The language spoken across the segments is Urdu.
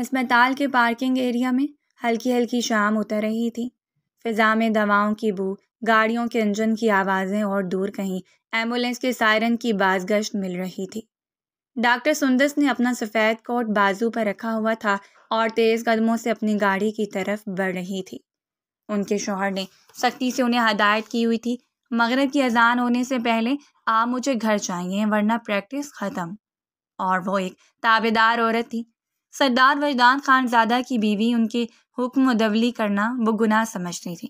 اسپتال کے پارکنگ ایریا میں ہلکی ہلکی شام اتر رہی تھی۔ فضا میں دواؤں کی بو، گاڑیوں کے انجن کی آوازیں اور دور کہیں ایمبولینس کے سائرن کی باز گشت مل رہی تھی۔ ڈاکٹر سندس نے اپنا سفید کوٹ بازو پر رکھا ہوا تھا اور تیز قدموں سے اپنی گاڑی کی طرف بڑھ رہی تھی۔ ان کے شوہر نے سختی سے انہیں ہدایت کی ہوئی تھی، مغرب کی اذان ہونے سے پہلے آپ مجھے گھر چاہیے ورنہ پریکٹس ختم۔ اور وہ ایک تابعدار عورت تھی۔ سردار وجدان خان زادہ کی بیوی ان کے حکم مدولی کرنا وہ گناہ سمجھتی تھی۔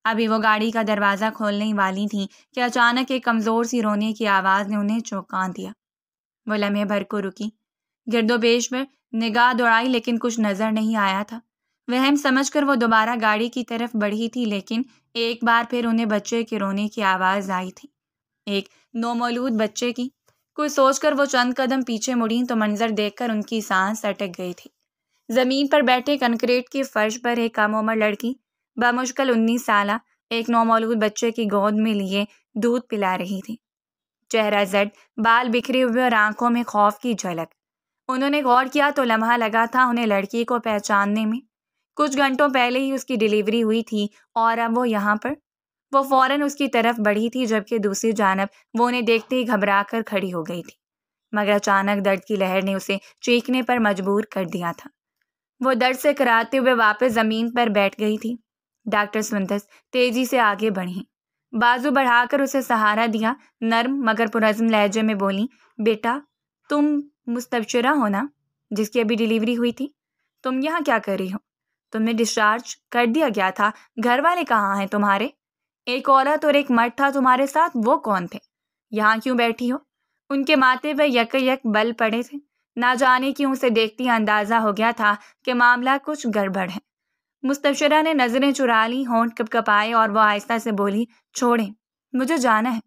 ابھی وہ گاڑی کا دروازہ کھولنے والی تھیں کہ اچانک ایک کمزور سی رونے کی آواز نے انہیں چونکا دیا۔ وہ لمحے بھر کو رکی، گرد و پیش پر نگاہ دوڑائی لیکن کچھ نظر نہیں آیا تھا۔ وہم سمجھ کر وہ دوبارہ گاڑی کی طرف بڑھی تھی لیکن ایک بار پھر انہیں بچے کے رونے کی آواز آئی تھی، ایک نومولود بچے کی۔ کچھ سوچ کر وہ چند قدم پیچھے مڑیں تو منظر دیکھ کر ان کی سانس اٹک گئی تھی۔ زمین پر بیٹھے کنکریٹ کے فرش پر ایک کم عمر لڑکی بمشکل 19 سالہ ایک نومولود بچے کی گود میں لیے دودھ پلا رہی تھی۔ چہرہ زرد، بال بکھرے ہوئے اور آنکھوں میں خوف کی جھلک۔ انہوں نے غور کیا تو لمحہ لگا تھا انہیں لڑکی کو پہچاننے میں۔ کچھ گھنٹوں پہلے ہی اس کی ڈیلیوری ہوئی تھی اور اب وہ یہاں پر۔ وہ فوراً اس کی طرف بڑھی تھی جبکہ دوسری جانب وہ انہیں دیکھتے ہی گھبرا کر کھڑی ہو گئی تھی، مگر اچانک درد کی لہر نے اسے چیخنے پر مجبور کر دیا تھا۔ وہ درد سے کراہتے ہوئے واپس زمین پر بیٹھ گئی تھی۔ ڈاکٹر سندس تیزی سے آگے بڑھیں، بازو بڑھا کر اسے سہارا دیا، نرم مگر پرعزم لہجے میں بولیں، بیٹا تم مستبشرہ ہو نا، جس کی ابھی ڈیلیوری ہوئی تھی؟ تم یہاں کیا کر رہی ہو؟ تمہیں ڈسچارج کر دیا گیا تھا، گھر والے کہاں ہیں تمہارے؟ ایک عورت اور ایک مرد تھا تمہارے ساتھ، وہ کون تھے؟ یہاں کیوں بیٹھی ہو؟ ان کے ماتھے پہ یک یک بل پڑے تھے۔ نہ جانے کیوں اسے دیکھتی اندازہ ہو گیا تھا کہ معاملہ کچھ گڑبڑ ہے۔ مستبشرہ نے نظریں چرا لیں، ہونٹ کپکپائے اور وہ آہستہ سے بولی، چھوڑیں، مجھے جانا ہے۔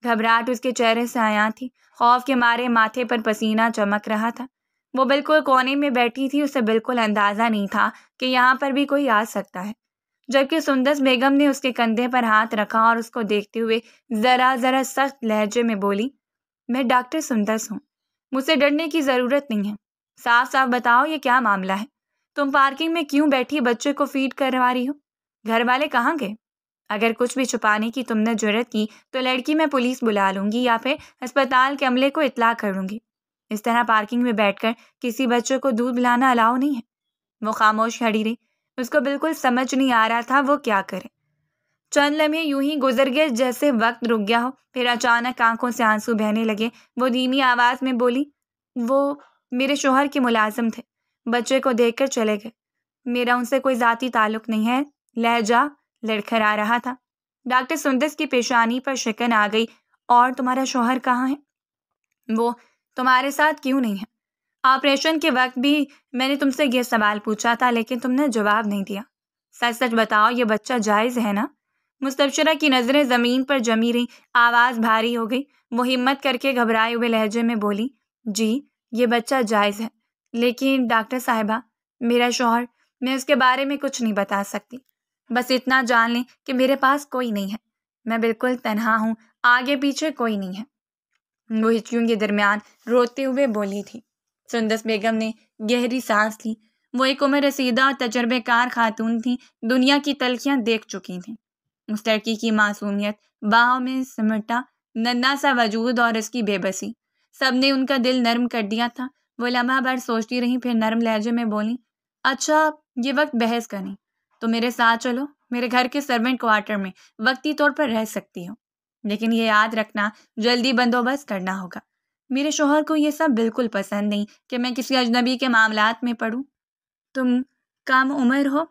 گھبراہٹ اس کے چہرے سے عیاں تھی، خوف کے مارے ماتھے پر پسینہ چمک رہا تھا۔ وہ بالکل کونے میں بیٹھی تھی، اسے بالکل اندازہ نہیں تھا کہ یہاں پر بھی کوئی آ سکتا ہے، جبکہ سندس بیگم نے اس کے کندھے پر ہاتھ رکھا اور اس کو دیکھتے ہوئے ذرا سخت لہجے میں بولی، میں ڈاکٹر سندس ہوں، مجھ سے ڈرنے کی ضرورت نہیں ہے۔ صاف صاف بتاؤ یہ کیا معاملہ ہے؟ تم پارکنگ میں کیوں بیٹھی بچے کو فیڈ کروا رہی ہو؟ گھر والے کہاں گئے؟ اگر کچھ بھی چھپانے کی تم نے جرت کی تو لڑکی میں پولیس بلا لوں گی یا پھر اسپتال کے عملے کو اطلاع کروں گی۔ اس طرح پارکنگ میں بیٹھ کر کسی بچے کو دودھ پلانا الاؤ نہیں ہے۔ وہ خاموش کھڑی رہی، اس کو بالکل سمجھ نہیں آ رہا تھا وہ کیا کرے۔ چند لمحے یوں ہی گزر گئے جیسے وقت رک گیا ہو، پھر اچانک آنکھوں سے آنسو بہنے لگے۔ وہ دھیمی آواز میں بولی، وہ میرے شوہر کے ملازم تھے، بچے کو دیکھ کر چلے گئے، میرا ان سے کوئی ذاتی تعلق نہیں ہے۔ لہجہ لڑکھڑا رہا تھا۔ ڈاکٹر سندس کی پیشانی پر شکن آ گئی، اور تمہارا شوہر کہاں ہے؟ وہ تمہارے ساتھ کیوں نہیں ہے؟ آپریشن کے وقت بھی میں نے تم سے یہ سوال پوچھا تھا لیکن تم نے جواب نہیں دیا۔ سچ سچ بتاؤ یہ بچہ جائز ہے نا؟ مستبشرہ کی نظریں زمین پر جمی رہیں، آواز بھاری ہو گئی۔ وہ ہمت کر کے گھبرائے ہوئے لہجے میں بولی، جی یہ بچہ جائز ہے، لیکن ڈاکٹر صاحبہ میرا شوہر، میں اس کے بارے میں کچھ نہیں بتا سکتی۔ بس اتنا جان لیں کہ میرے پاس کوئی نہیں ہے، میں بالکل تنہا ہوں، آگے پیچھے کوئی نہیں ہے۔ وہ ہچکیوں کے درمیان روتے ہوئے بولی تھی۔ سندس بیگم نے گہری سانس لی۔ وہ ایک عمر رسیدہ اور تجربے کار خاتون تھیں، دنیا کی تلخیاں دیکھ چکی تھیں۔ اس لڑکی کی معصومیت، باہوں میں سمٹا ننھا سا وجود اور اس کی بے بسی، سب نے ان کا دل نرم کر دیا تھا۔ وہ لمحہ بھر سوچتی رہیں، پھر نرم لہجے میں بولی، اچھا یہ وقت بحث کا نہیں، تو میرے ساتھ چلو، میرے گھر کے سرونٹ کوارٹر میں وقتی طور پر رہ سکتی ہو، لیکن یہ یاد رکھنا جلدی بندوبست کرنا ہوگا۔ میرے شوہر کو یہ سب بالکل پسند نہیں کہ میں کسی اجنبی کے معاملات میں پڑوں۔ تم کم عمر ہو،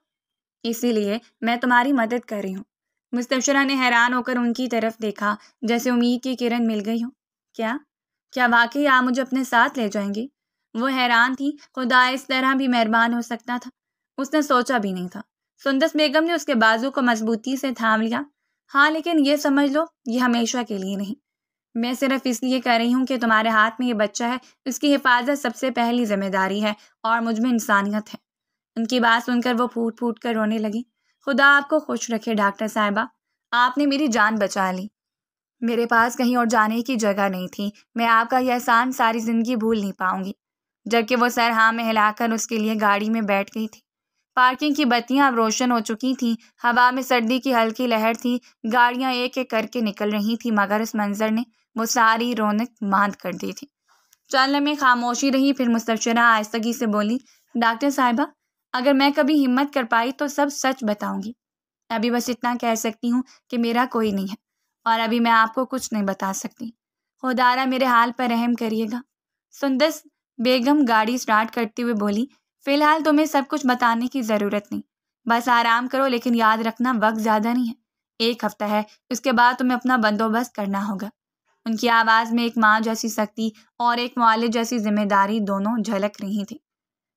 اسی لیے میں تمہاری مدد کر رہی ہوں۔ مستبشرہ نے حیران ہو کر ان کی طرف دیکھا، جیسے امید کی کرن مل گئی ہو۔ کیا واقعی آپ مجھے اپنے ساتھ لے جائیں گے؟ وہ حیران تھی، خدا اس طرح بھی مہربان ہو سکتا تھا، اس نے سوچا بھی نہیں تھا۔ سندس بیگم نے اس کے بازو کو مضبوطی سے تھام لیا۔ ہاں لیکن یہ سمجھ لو یہ ہمیشہ کے لیے نہیں، میں صرف اس لیے کر رہی ہوں کہ تمہارے ہاتھ میں یہ بچہ ہے، اس کی حفاظت سب سے پہلی ذمہ داری ہے اور مجھ میں انسانیت ہے۔ ان کی بات سن کر وہ پھوٹ پھوٹ کر رونے لگی۔ خدا آپ کو خوش رکھے ڈاکٹر صاحبہ، آپ نے میری جان بچا لی۔ میرے پاس کہیں اور جانے کی جگہ نہیں تھی، میں آپ کا یہ احسان ساری زندگی بھول نہیں پاؤں گی۔ جبکہ وہ سر ہاں میں ہلا کر اس کے لیے گاڑی میں بیٹھ گئی تھی۔ پارکنگ کی بتیاں اب روشن ہو چکی تھیں، ہوا میں سردی کی ہلکی لہر تھی، گاڑیاں ایک ایک کر کے نکل رہی تھیں، مگر اس منظر نے وہ ساری رونق ماند کر دی تھی۔ چند لمحے خاموشی رہی، پھر مستبشرہ آہستگی سے بولی، ڈاکٹر صاحبہ، اگر میں کبھی ہمت کر پائی تو سب سچ بتاؤں گی۔ ابھی بس اتنا کہہ سکتی ہوں کہ میرا کوئی نہیں ہے، اور ابھی میں آپ کو کچھ نہیں بتا سکتی۔ خدارا میرے حال پر رحم کریے گا۔ سندس بیگم گاڑی سٹارٹ کرتے ہوئے بولی، فی الحال تمہیں سب کچھ بتانے کی ضرورت نہیں، بس آرام کرو، لیکن یاد رکھنا وقت زیادہ نہیں ہے، 1 ہفتہ ہے، اس کے بعد تمہیں اپنا بندوبست کرنا ہوگا۔ ان کی آواز میں ایک ماں جیسی سختی اور ایک والد جیسی ذمہ داری دونوں جھلک رہی تھی۔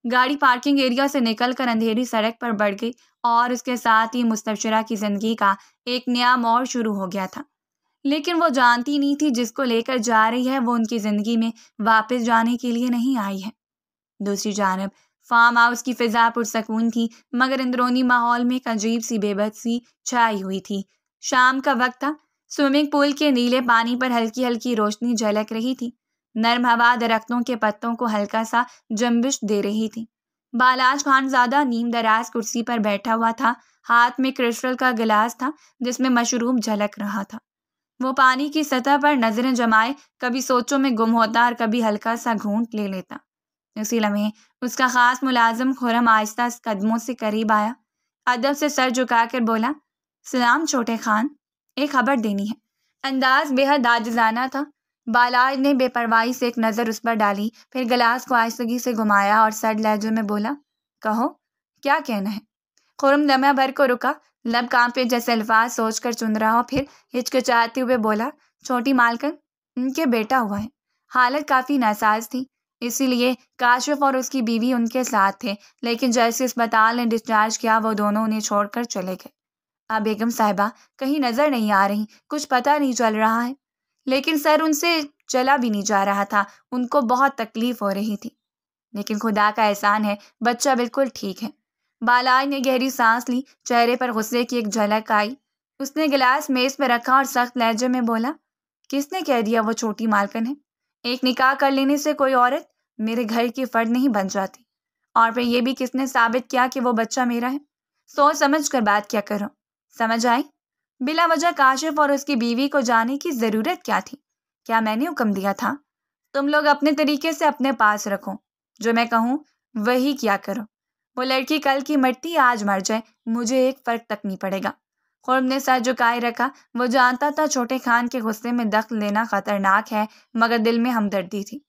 گاڑی پارکنگ ایریا سے نکل کر اندھیری سڑک پر بڑھ گئی اور اس کے ساتھ ہی مستبشرہ کی زندگی کا ایک نیا موڑ شروع ہو گیا تھا۔ لیکن وہ جانتی نہیں تھی جس کو لے کر جا رہی ہے وہ ان کی زندگی میں واپس جانے کے لیے نہیں آئی ہے۔ دوسری جانب فارم ہاؤس کی فضا پرسکون تھی، مگر اندرونی ماحول میں ایک عجیب سی بے بسی چھائی ہوئی تھی۔ شام کا وقت تھا، سوئمنگ پول کے نیلے پانی پر ہلکی ہلکی روشنی جھلک رہی تھی، نرم ہوا درختوں کے پتوں کو ہلکا سا جنبش دے رہی تھی۔ بالاج خانزادہ نیم دراز کرسی پر بیٹھا ہوا تھا، ہاتھ میں کرسٹل کا گلاس تھا جس میں مشروب جھلک رہا تھا۔ وہ پانی کی سطح پر نظریں جمائے کبھی سوچوں میں گم ہوتا اور کبھی ہلکا سا گھونٹ لے لیتا۔ اسی لمحے اس کا خاص ملازم خرم آہستہ قدموں سے قریب آیا، ادب سے سر جھکا کر بولا، سلام چھوٹے خان، ایک خبر دینی ہے۔ انداز بے حد عاجزانہ تھا۔ بالاج نے بے پرواہی سے ایک نظر اس پر ڈالی، پھر گلاس کو آہستگی سے گھمایا اور سرد لہجے میں بولا، کہو کیا کہنا ہے۔ خرم لمحہ بھر کو رکا، لب کانپے جیسے الفاظ سوچ کر چن رہا، پھر ہچکچاتے ہوئے بولا، چھوٹی مالکن، ان کے بیٹا ہوا ہے، حالت کافی ناساز تھی، اسی لیے کاشف اور اس کی بیوی ان کے ساتھ تھے، لیکن جیسے اسپتال نے ڈسچارج کیا وہ دونوں انہیں چھوڑ کر چلے گئے۔ آپ بیگم صاحبہ کہیں نظر نہیں آ رہی، کچھ پتہ نہیں چل رہا ہے۔ لیکن سر ان سے چلا بھی نہیں جا رہا تھا، ان کو بہت تکلیف ہو رہی تھی، لیکن خدا کا احسان ہے بچہ بالکل ٹھیک ہے۔ بالاج نے گہری سانس لی، چہرے پر غصے کی ایک جھلک آئی۔ اس نے گلاس میز پہ رکھا اور سخت لہجے میں بولا، کس نے کہہ دیا وہ چھوٹی مالکن ہے؟ ایک نکاح کر لینے سے کوئی عورت میرے گھر کی فرد نہیں بن جاتی، اور پھر یہ بھی کس نے ثابت کیا کہ وہ بچہ میرا ہے؟ سوچ سمجھ کر بات کیا کرو، سمجھ آئی؟ بلا وجہ کاشف اور اس کی بیوی کو جانے کی ضرورت کیا تھی؟ کیا میں نے حکم دیا تھا؟ تم لوگ اپنے طریقے سے اپنے پاس رکھو، جو میں کہوں وہی کیا کرو۔ وہ لڑکی کل کی مرتی آج مر جائے، مجھے ایک فرق تک نہیں پڑے گا۔ خرم نے سر جھکائے رکھا، وہ جانتا تھا چھوٹے خان کے غصے میں دخل لینا خطرناک ہے، مگر دل میں ہمدردی تھی،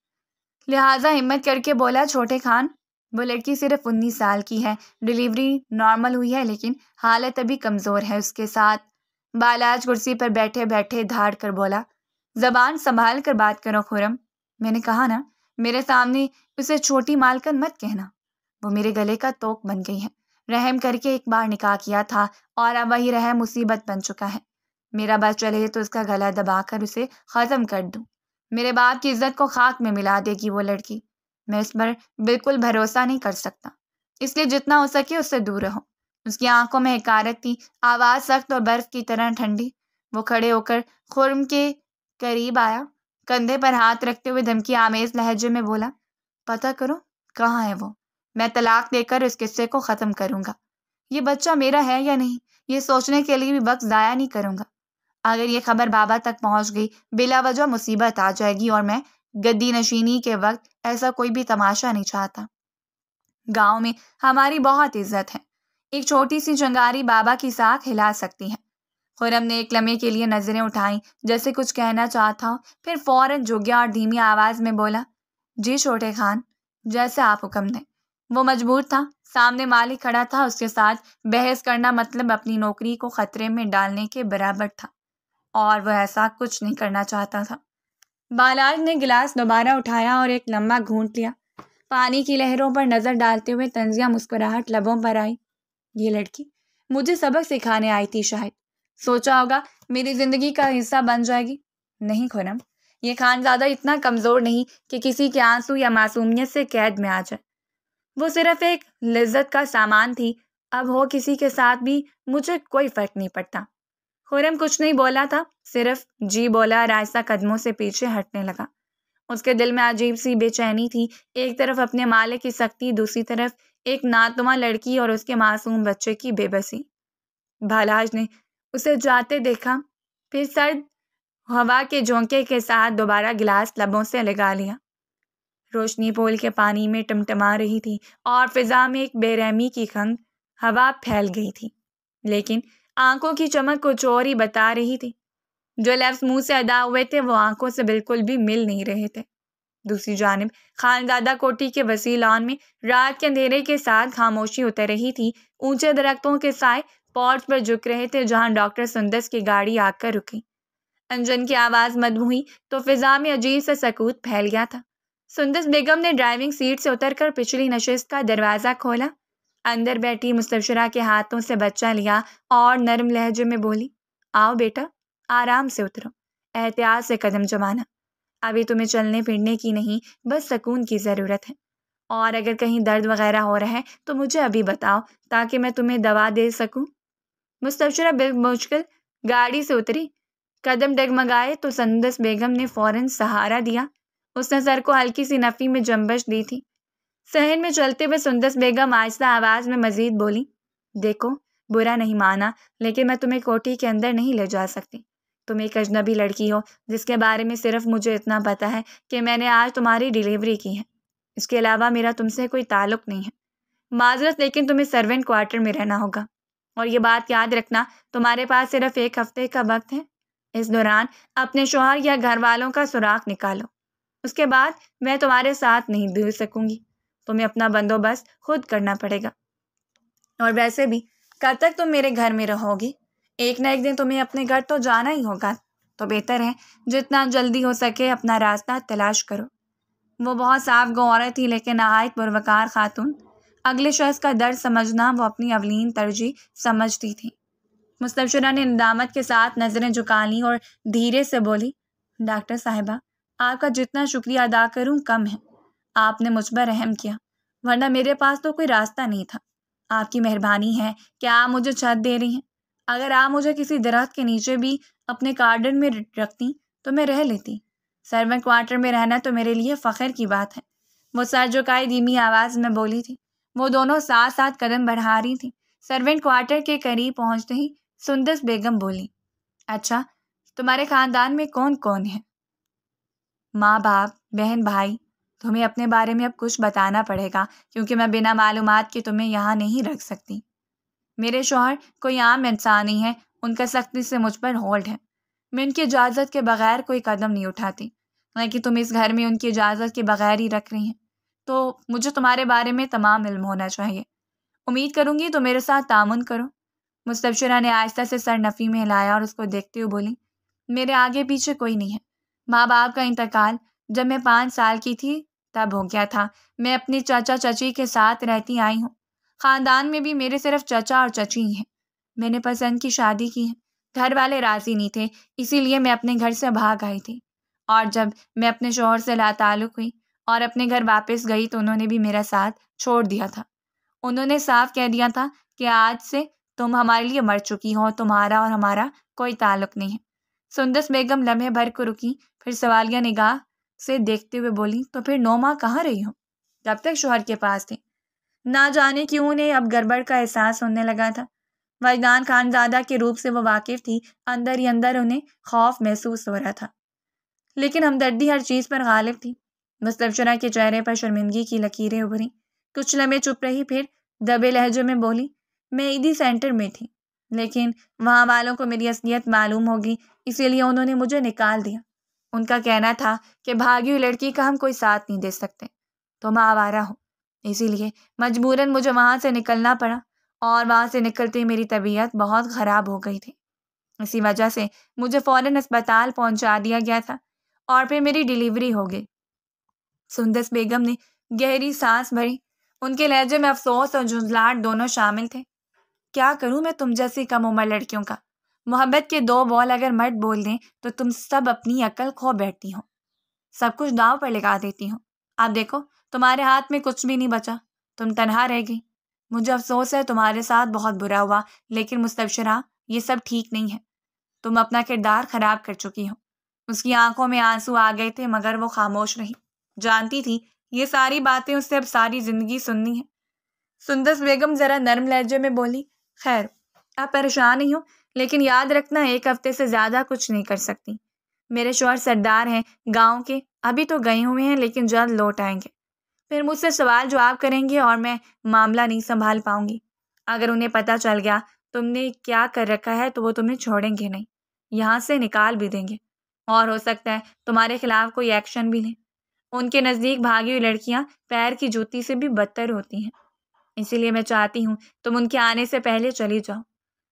لہٰذا ہمت کر کے بولا، چھوٹے خان، وہ لڑکی صرف 19 سال کی ہے، ڈیلیوری نارمل ہوئی ہے، لیکن حالت ابھی کمزور ہے اس کے ساتھ۔ بالاج کرسی پر بیٹھے بیٹھے دھاڑ کر بولا، زبان سنبھال کر بات کرو خرم، میں نے کہا نا، میرے سامنے اسے چھوٹی مالکن مت کہنا، وہ میرے گلے کا توق بن گئی ہے، رحم کر کے ایک بار نکاح کیا تھا اور اب وہی رحم مصیبت بن چکا ہے، میرا بس چلے تو اس کا گلا دبا کر اسے ختم کر دوں، میرے باپ کی عزت کو خاک میں ملا دے گی وہ لڑکی، میں اس پر بالکل بھروسہ نہیں کر سکتا، اس لیے جتنا ہو سکے اس سے دور رہو۔ اس کی آنکھوں میں حقارت تھی، آواز سخت اور برف کی طرح ٹھنڈی۔ وہ کھڑے ہو کر خرم کے قریب آیا، کندھے پر ہاتھ رکھتے ہوئے دھمکی آمیز لہجے میں بولا، پتہ کرو کہاں ہے وہ، میں طلاق دے کر اس قصے کو ختم کروں گا، یہ بچہ میرا ہے یا نہیں یہ سوچنے کے لیے بھی وقت ضائع نہیں کروں گا۔ اگر یہ خبر بابا تک پہنچ گئی بلا وجہ مصیبت آ جائے گی، اور میں گدی نشینی کے وقت ایسا کوئی بھی تماشا نہیں چاہتا۔ گاؤں میں ہماری بہت عزت ہے، ایک چھوٹی سی چنگاری بابا کی ساکھ ہلا سکتی ہے۔ خرم نے ایک لمحے کے لیے نظریں اٹھائیں جیسے کچھ کہنا چاہتا ہو، پھر فوراً جھک گیا اور دھیمی آواز میں بولا، جی چھوٹے خان، جیسے آپ حکم دیں۔ وہ مجبور تھا، سامنے مالک کھڑا تھا، اس کے ساتھ بحث کرنا مطلب اپنی نوکری کو خطرے میں ڈالنے کے برابر تھا، اور وہ ایسا کچھ نہیں کرنا چاہتا تھا۔ بالاج نے گلاس دوبارہ اٹھایا اور ایک لمبا گھونٹ لیا، پانی کی لہروں پر نظر ڈالتے ہوئے طنزیہ مسکراہٹ لبوں پر آئی، یہ لڑکی مجھے سبق سکھانے آئی تھی شاید، سوچا ہوگا میری زندگی کا حصہ بن جائے گی۔ نہیں خرم، یہ خانزادہ اتنا کمزور نہیں کہ کسی کے آنسو یا معصومیت سے قید میں آ جائے، وہ صرف ایک لذت کا سامان تھی، اب ہو کسی کے ساتھ بھی مجھے کوئی فرق نہیں پڑتا۔ خرم کچھ نہیں بولا تھا، صرف جی بولا اور آہستہ قدموں سے پیچھے ہٹنے لگا۔ اس کے دل میں عجیب سی بے چینی تھی، ایک طرف اپنے مالک کی سختی، دوسری طرف ایک ناتواں لڑکی اور اس کے معصوم بچے کی بے بسی۔ بھالاج نے اسے جاتے دیکھا، پھر سرد ہوا کے جھونکے کے ساتھ دوبارہ گلاس لبوں سے لگا لیا۔ روشنی پول کے پانی میں ٹمٹما رہی تھی اور فضا میں ایک بے رحمی کی خنک ہوا پھیل گئی تھی، لیکن آنکھوں کی چمک کچھ اور ہی بتا رہی تھی۔ جو لفظ منہ سے ادا ہوئے تھے وہ آنکھوں سے بالکل بھی مل نہیں رہے تھے۔ دوسری جانب خانزادہ کوٹھی کے وسیع لان میں رات کے اندھیرے کے ساتھ خاموشی اتر رہی تھی۔ اونچے درختوں کے سائے پورچ پر جھک رہے تھے جہاں ڈاکٹر سندس کی گاڑی آ کر رکی۔ انجن کی آواز مدھم ہوئی تو فضا میں عجیب سا سکوت پھیل گیا تھا۔ سندس بیگم نے ڈرائیونگ سیٹ سے اتر کر پچھلی نشست کا دروازہ کھولا، اندر بیٹھی مستبشرہ کے ہاتھوں سے بچہ لیا اور نرم لہجے میں بولی، آؤ بیٹا، آرام سے اترو، احتیاط سے قدم جمانا۔ ابھی تمہیں چلنے پھرنے کی نہیں، بس سکون کی ضرورت ہے، اور اگر کہیں درد وغیرہ ہو رہا ہے تو مجھے ابھی بتاؤ تاکہ میں تمہیں دوا دے سکوں۔ مستبشرہ بالمشکل گاڑی سے اتری، قدم ڈگمگائے تو سندس بیگم نے فوراً سہارا دیا۔ اس نے سر کو ہلکی سی نفی میں جنبش دی تھی۔ صحن میں چلتے ہوئے سندس بیگم آہستہ آواز میں مزید بولی، دیکھو، برا نہیں مانا، لیکن میں تمہیں کوٹھی کے اندر نہیں لے جا سکتی۔ تم ایک اجنبی لڑکی ہو جس کے بارے میں صرف مجھے اتنا پتا ہے کہ میں نے آج تمہاری ڈیلیوری کی ہے، اس کے علاوہ میرا تم سے کوئی تعلق نہیں ہے۔ معذرت، لیکن تمہیں سرونٹ کوارٹر میں رہنا ہوگا، اور یہ بات یاد رکھنا، تمہارے پاس صرف 1 ہفتے کا وقت ہے۔ اس دوران اپنے شوہر یا گھر والوں کا سراغ نکالو، اس کے بعد میں تمہارے ساتھ نہیں دل سکوں گی، تمہیں اپنا بندوبست خود کرنا پڑے گا۔ اور ویسے بھی کب تک تم میرے گھر میں رہو گی؟ ایک نہ ایک دن تمہیں اپنے گھر تو جانا ہی ہوگا، تو بہتر ہے جتنا جلدی ہو سکے اپنا راستہ تلاش کرو۔ وہ بہت صاف گو عورت تھی، لیکن نہایت پروقار خاتون۔ اگلے شخص کا درد سمجھنا وہ اپنی اولین ترجیح سمجھتی تھی۔ مستبشرہ نے ندامت کے ساتھ نظریں جھکا لیں اور دھیرے سے بولی، ڈاکٹر صاحبہ، آپ کا جتنا شکریہ ادا کروں کم ہے۔ آپ نے مجھ پر رحم کیا، ورنہ میرے پاس تو کوئی راستہ نہیں تھا۔ آپ کی مہربانی ہے کہ آپ مجھے چھت دے رہی ہیں۔ اگر آپ مجھے کسی درخت کے نیچے بھی اپنے گارڈن میں رکھتی تو میں رہ لیتی۔ سرونٹ کوارٹر میں رہنا تو میرے لیے فخر کی بات ہے۔ وہ سر جھکائے دھیمی آواز میں بولی تھی۔ وہ دونوں ساتھ ساتھ قدم بڑھا رہی تھیں۔ سرونٹ کوارٹر کے قریب پہنچتے ہی سندس بیگم بولی، اچھا، تمہارے خاندان میں کون کون ہے؟ ماں، باپ، بہن، بھائی؟ تمہیں اپنے بارے میں اب کچھ بتانا پڑے گا، کیونکہ میں بنا معلومات کے تمہیں یہاں نہیں رکھ سکتی۔ میرے شوہر کوئی عام انسان نہیں ہے، ان کا سختی سے مجھ پر ہولڈ ہے۔ میں ان کی اجازت کے بغیر کوئی قدم نہیں اٹھاتی، لیکن تم اس گھر میں ان کی اجازت کے بغیر ہی رکھ رہی ہیں، تو مجھے تمہارے بارے میں تمام علم ہونا چاہیے۔ امید کروں گی تو میرے ساتھ تعاون کرو۔ مستبشرہ نے آہستہ سے سر نفی میں ہلایا اور اس کو دیکھتے ہوئے بولی، میرے آگے پیچھے کوئی نہیں ہے۔ ماں باپ کا انتقال جب میں 5 سال کی تھی تب ہو گیا تھا۔ میں اپنی چچا چچی کے ساتھ رہتی آئی ہوں۔ خاندان میں بھی میرے صرف چچا اور چچی ہی ہیں۔ میں نے پسند کی شادی کی ہے، گھر والے راضی نہیں تھے، اسی لیے میں اپنے گھر سے بھاگ آئی تھی، اور جب میں اپنے شوہر سے لا تعلق ہوئی اور اپنے گھر واپس گئی تو انہوں نے بھی میرا ساتھ چھوڑ دیا تھا۔ انہوں نے صاف کہہ دیا تھا کہ آج سے تم ہمارے لیے مر چکی ہو، تمہارا اور ہمارا کوئی تعلق نہیں ہے۔ سندس بیگم لمحے بھر کو رکی، پھر سوالیہ نگاہ سے دیکھتے ہوئے بولی، تو پھر 9 ماہ کہاں رہی ہو؟ جب تک شوہر کے پاس تھی۔ نہ جانے کیوں انہیں اب گڑبڑ کا احساس ہونے لگا تھا۔ وجدان خانزادہ کے روپ سے وہ واقف تھی، اندر ہی اندر انہیں خوف محسوس ہو رہا تھا، لیکن ہمدردی ہر چیز پر غالب تھی۔ مستبشرہ کے چہرے پر شرمندگی کی لکیریں ابھریں، کچھ لمحے چپ رہی، پھر دبے لہجے میں بولی، میں عیدی سینٹر میں تھی، لیکن وہاں والوں کو میری اصلیت معلوم ہوگی، اسی لیے انہوں نے مجھے نکال دیا۔ ان کا کہنا تھا کہ بھاگی ہوئی لڑکی کا ہم کوئی ساتھ نہیں دے سکتے، تم آوارہ ہو، اسی لیے مجبوراً مجھے وہاں سے نکلنا پڑا، اور وہاں سے نکلتے میری طبیعت بہت خراب ہو گئی تھی۔ اسی وجہ سے مجھے فوراً اسپتال پہنچا دیا گیا تھا، اور پھر میری ڈیلیوری ہو گئی۔ سندس بیگم نے گہری سانس بھری، ان کے لہجے میں افسوس اور جھنجھلاہٹ دونوں شامل تھے۔ کیا کروں میں تم جیسی کم عمر لڑکیوں کا؟ محبت کے 2 بول اگر مرد بول دیں تو تم سب اپنی عقل کھو بیٹھتی ہو، سب کچھ داؤ پر لگا دیتی ہو۔ اب دیکھو، تمہارے ہاتھ میں کچھ بھی نہیں بچا، تم تنہا رہ گئی۔ مجھے افسوس ہے، تمہارے ساتھ بہت برا ہوا، لیکن مستبشرہ، یہ سب ٹھیک نہیں ہے، تم اپنا کردار خراب کر چکی ہو۔ اس کی آنکھوں میں آنسو آ گئے تھے مگر وہ خاموش رہی، جانتی تھی یہ ساری باتیں اس سے اب ساری زندگی سننی ہے۔ سندس بیگم ذرا نرم لہجے میں بولی، خیر آپ پریشان نہیں ہو، لیکن یاد رکھنا 1 ہفتے سے زیادہ کچھ نہیں کر سکتی۔ میرے شوہر سردار ہیں گاؤں کے، ابھی تو گئے ہوئے ہیں لیکن جلد لوٹ آئیں گے، پھر مجھ سے سوال جواب کریں گے اور میں معاملہ نہیں سنبھال پاؤں گی۔ اگر انہیں پتہ چل گیا تم نے کیا کر رکھا ہے تو وہ تمہیں چھوڑیں گے نہیں، یہاں سے نکال بھی دیں گے، اور ہو سکتا ہے تمہارے خلاف کوئی ایکشن بھی لیں۔ ان کے نزدیک بھاگی ہوئی لڑکیاں پیر کی جوتی سے بھی بدتر ہوتی ہیں، اسی لیے میں چاہتی ہوں تم ان کے آنے سے پہلے چلی جاؤ۔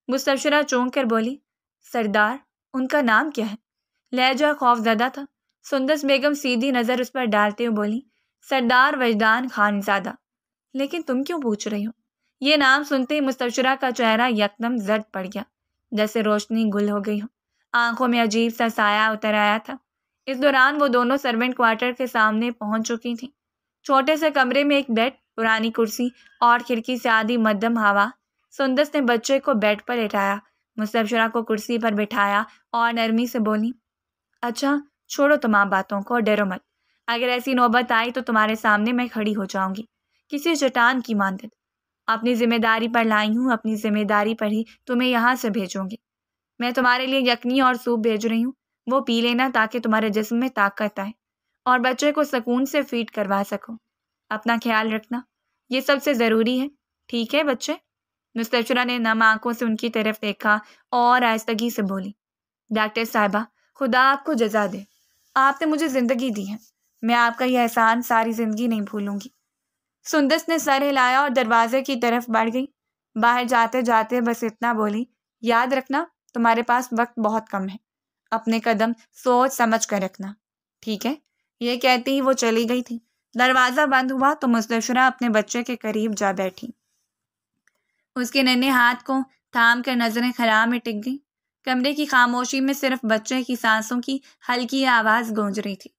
مستبشرہ چونک کر بولی، سردار ان کا نام کیا ہے؟ لہجہ خوف زدہ تھا۔ سندس بیگم سیدھی نظر اس پر ڈالتے ہوئے بولی، سردار وجدان خان زادہ۔ لیکن تم کیوں پوچھ رہی ہو؟ یہ نام سنتے ہی مستبشرہ کا چہرہ یکدم زرد پڑ گیا، جیسے روشنی گل ہو گئی ہو، آنکھوں میں عجیب سا سایہ اتر آیا تھا۔ اس دوران وہ دونوں سرونٹ کوارٹر کے سامنے پہنچ چکی تھیں۔ چھوٹے سے کمرے میں ایک بیڈ، پرانی کرسی اور کھڑکی سے آدھی مدھم ہوا۔ سندس نے بچے کو بیڈ پر لٹایا، مستبشرہ کو کرسی پر بٹھایا اور نرمی سے بولی، اچھا چھوڑو تمام باتوں کو اور ڈرو مت، اگر ایسی نوبت آئی تو تمہارے سامنے میں کھڑی ہو جاؤں گی، کسی چٹان کی مانند۔ اپنی ذمہ داری پر لائی ہوں، اپنی ذمہ داری پر ہی تمہیں یہاں سے بھیجوں گی۔ میں تمہارے لیے یخنی اور سوپ بھیج رہی ہوں، وہ پی لینا تاکہ تمہارے جسم میں طاقت آئے اور بچے کو سکون سے فیڈ کروا سکو۔ اپنا خیال رکھنا، یہ سب سے ضروری ہے، ٹھیک ہے بچے؟ مستبشرہ نے نم آنکھوں سے ان کی طرف دیکھا اور آہستگی سے بولی، ڈاکٹر صاحبہ خدا آپ کو جزا دے، آپ نے مجھے زندگی دی ہے، میں آپ کا یہ احسان ساری زندگی نہیں بھولوں گی۔ سندس نے سر ہلایا اور دروازے کی طرف بڑھ گئی۔ باہر جاتے جاتے بس اتنا بولی، یاد رکھنا تمہارے پاس وقت بہت کم ہے، اپنے قدم سوچ سمجھ کر رکھنا، ٹھیک ہے؟ یہ کہتی ہی وہ چلی گئی تھی۔ دروازہ بند ہوا تو مستبشرہ اپنے بچے کے قریب جا بیٹھی، اس کے ننھے ہاتھ کو تھام کر نظریں خلا میں ٹک گئی۔ کمرے کی خاموشی میں صرف بچے کی سانسوں کی ہلکی آواز گونج رہی تھی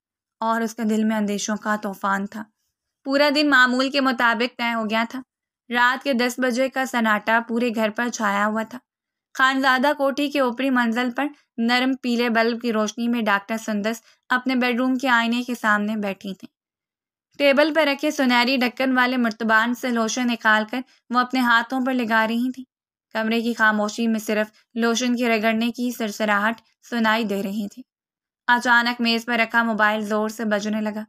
اور اس کے دل میں اندیشوں کا طوفان تھا۔ پورا دن معمول کے مطابق طے ہو گیا تھا۔ رات کے 10 بجے کا سناٹا پورے گھر پر چھایا ہوا تھا۔ خانزادہ کوٹھی کے اوپری منزل پر نرم پیلے بلب کی روشنی میں ڈاکٹر سندس اپنے بیڈ روم کے آئینے کے سامنے بیٹھی تھیں۔ ٹیبل پر رکھے سنہری ڈھکن والے مرتبان سے لوشن نکال کر وہ اپنے ہاتھوں پر لگا رہی تھیں۔ کمرے کی خاموشی میں صرف لوشن کے رگڑنے کی سرسراہٹ سنائی دے رہی تھی۔ اچانک میز پر رکھا موبائل زور سے بجنے لگا۔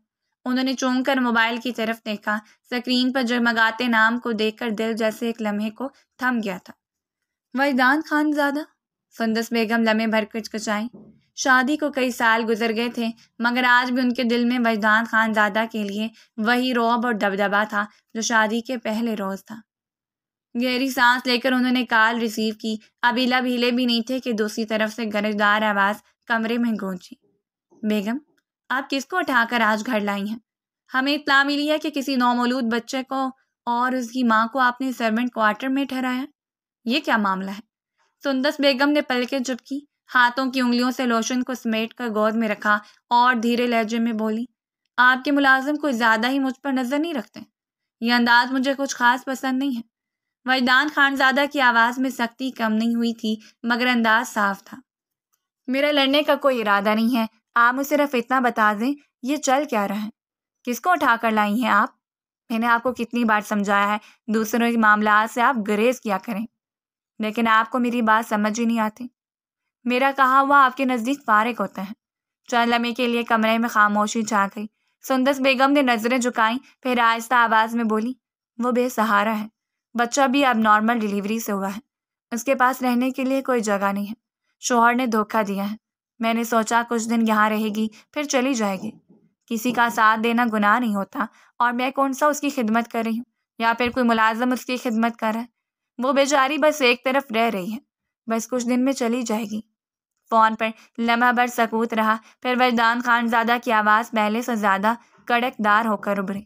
انہوں نے چونک کر موبائل کی طرف دیکھا۔ سکرین پر جگمگاتے نام کو دیکھ کر دل جیسے ایک لمحے کو تھم گیا تھا۔ وجدان خان زادہ؟ سندس بیگم لمحے بھر کچکچائیں۔ شادی کو کئی سال گزر گئے تھے مگر آج بھی ان کے دل میں وجدان خان زادہ کے لیے وہی رعب اور دبدبا تھا جو شادی کے پہلے روز تھا۔ گہری سانس لے کر انہوں نے کال ریسیو کی۔ ابھی لب ہلے بھی نہیں تھے کہ دوسری طرف سے گرجدار آواز کمرے میں گونجی، بیگم آپ کس کو اٹھا کر آج گھر لائی ہیں؟ ہمیں اطلاع ملی ہے کہ کسی نومولود بچے کو اور اس کی ماں کو آپ نے سرونٹ کوارٹر میں ٹھہرایا، یہ کیا معاملہ ہے؟ سندس بیگم نے پلکیں جھپکی، ہاتھوں کی انگلیوں سے لوشن کو سمیٹ کر گود میں رکھا اور دھیرے لہجے میں بولی، آپ کے ملازم کوئی زیادہ ہی مجھ پر نظر نہیں رکھتے؟ یہ انداز مجھے کچھ خاص پسند نہیں ہے۔ وجدان خانزادہ کی آواز میں سختی کم نہیں ہوئی تھی مگر انداز صاف تھا۔ میرا لڑنے کا کوئی ارادہ نہیں ہے، آپ مجھے صرف اتنا بتا دیں یہ چل کیا رہا ہے؟ کس کو اٹھا کر لائی ہیں آپ؟ میں نے آپ کو کتنی بار سمجھایا ہے دوسروں کے معاملات سے آپ گریز کیا کریں، لیکن آپ کو میری بات سمجھ ہی نہیں آتی۔ میرا کہا ہوا آپ کے نزدیک فارغ ہوتا ہے۔ چند لمحے کے لیے کمرے میں خاموشی چھا گئی۔ سندس بیگم نے نظریں جھکائیں، پھر آہستہ آواز میں بولی، وہ بے سہارا ہے، بچہ بھی اب نارمل ڈیلیوری سے ہوا ہے، اس کے پاس رہنے کے لیے کوئی جگہ نہیں ہے، شوہر نے دھوکہ دیا ہے، میں نے سوچا کچھ دن یہاں رہے گی پھر چلی جائے گی، کسی کا ساتھ دینا گناہ نہیں ہوتا اور میں کون سا اس کی خدمت کر رہی ہوں یا پھر کوئی ملازم اس کی خدمت کر رہا ہے، وہ بیچاری بس ایک طرف رہ رہی ہے، بس کچھ دن میں چلی جائے گی۔ فون پر لمحہ بھر سکوت رہا، پھر وجدان خانزادہ کی آواز پہلے سے زیادہ کڑک دار ہو کر ابھری،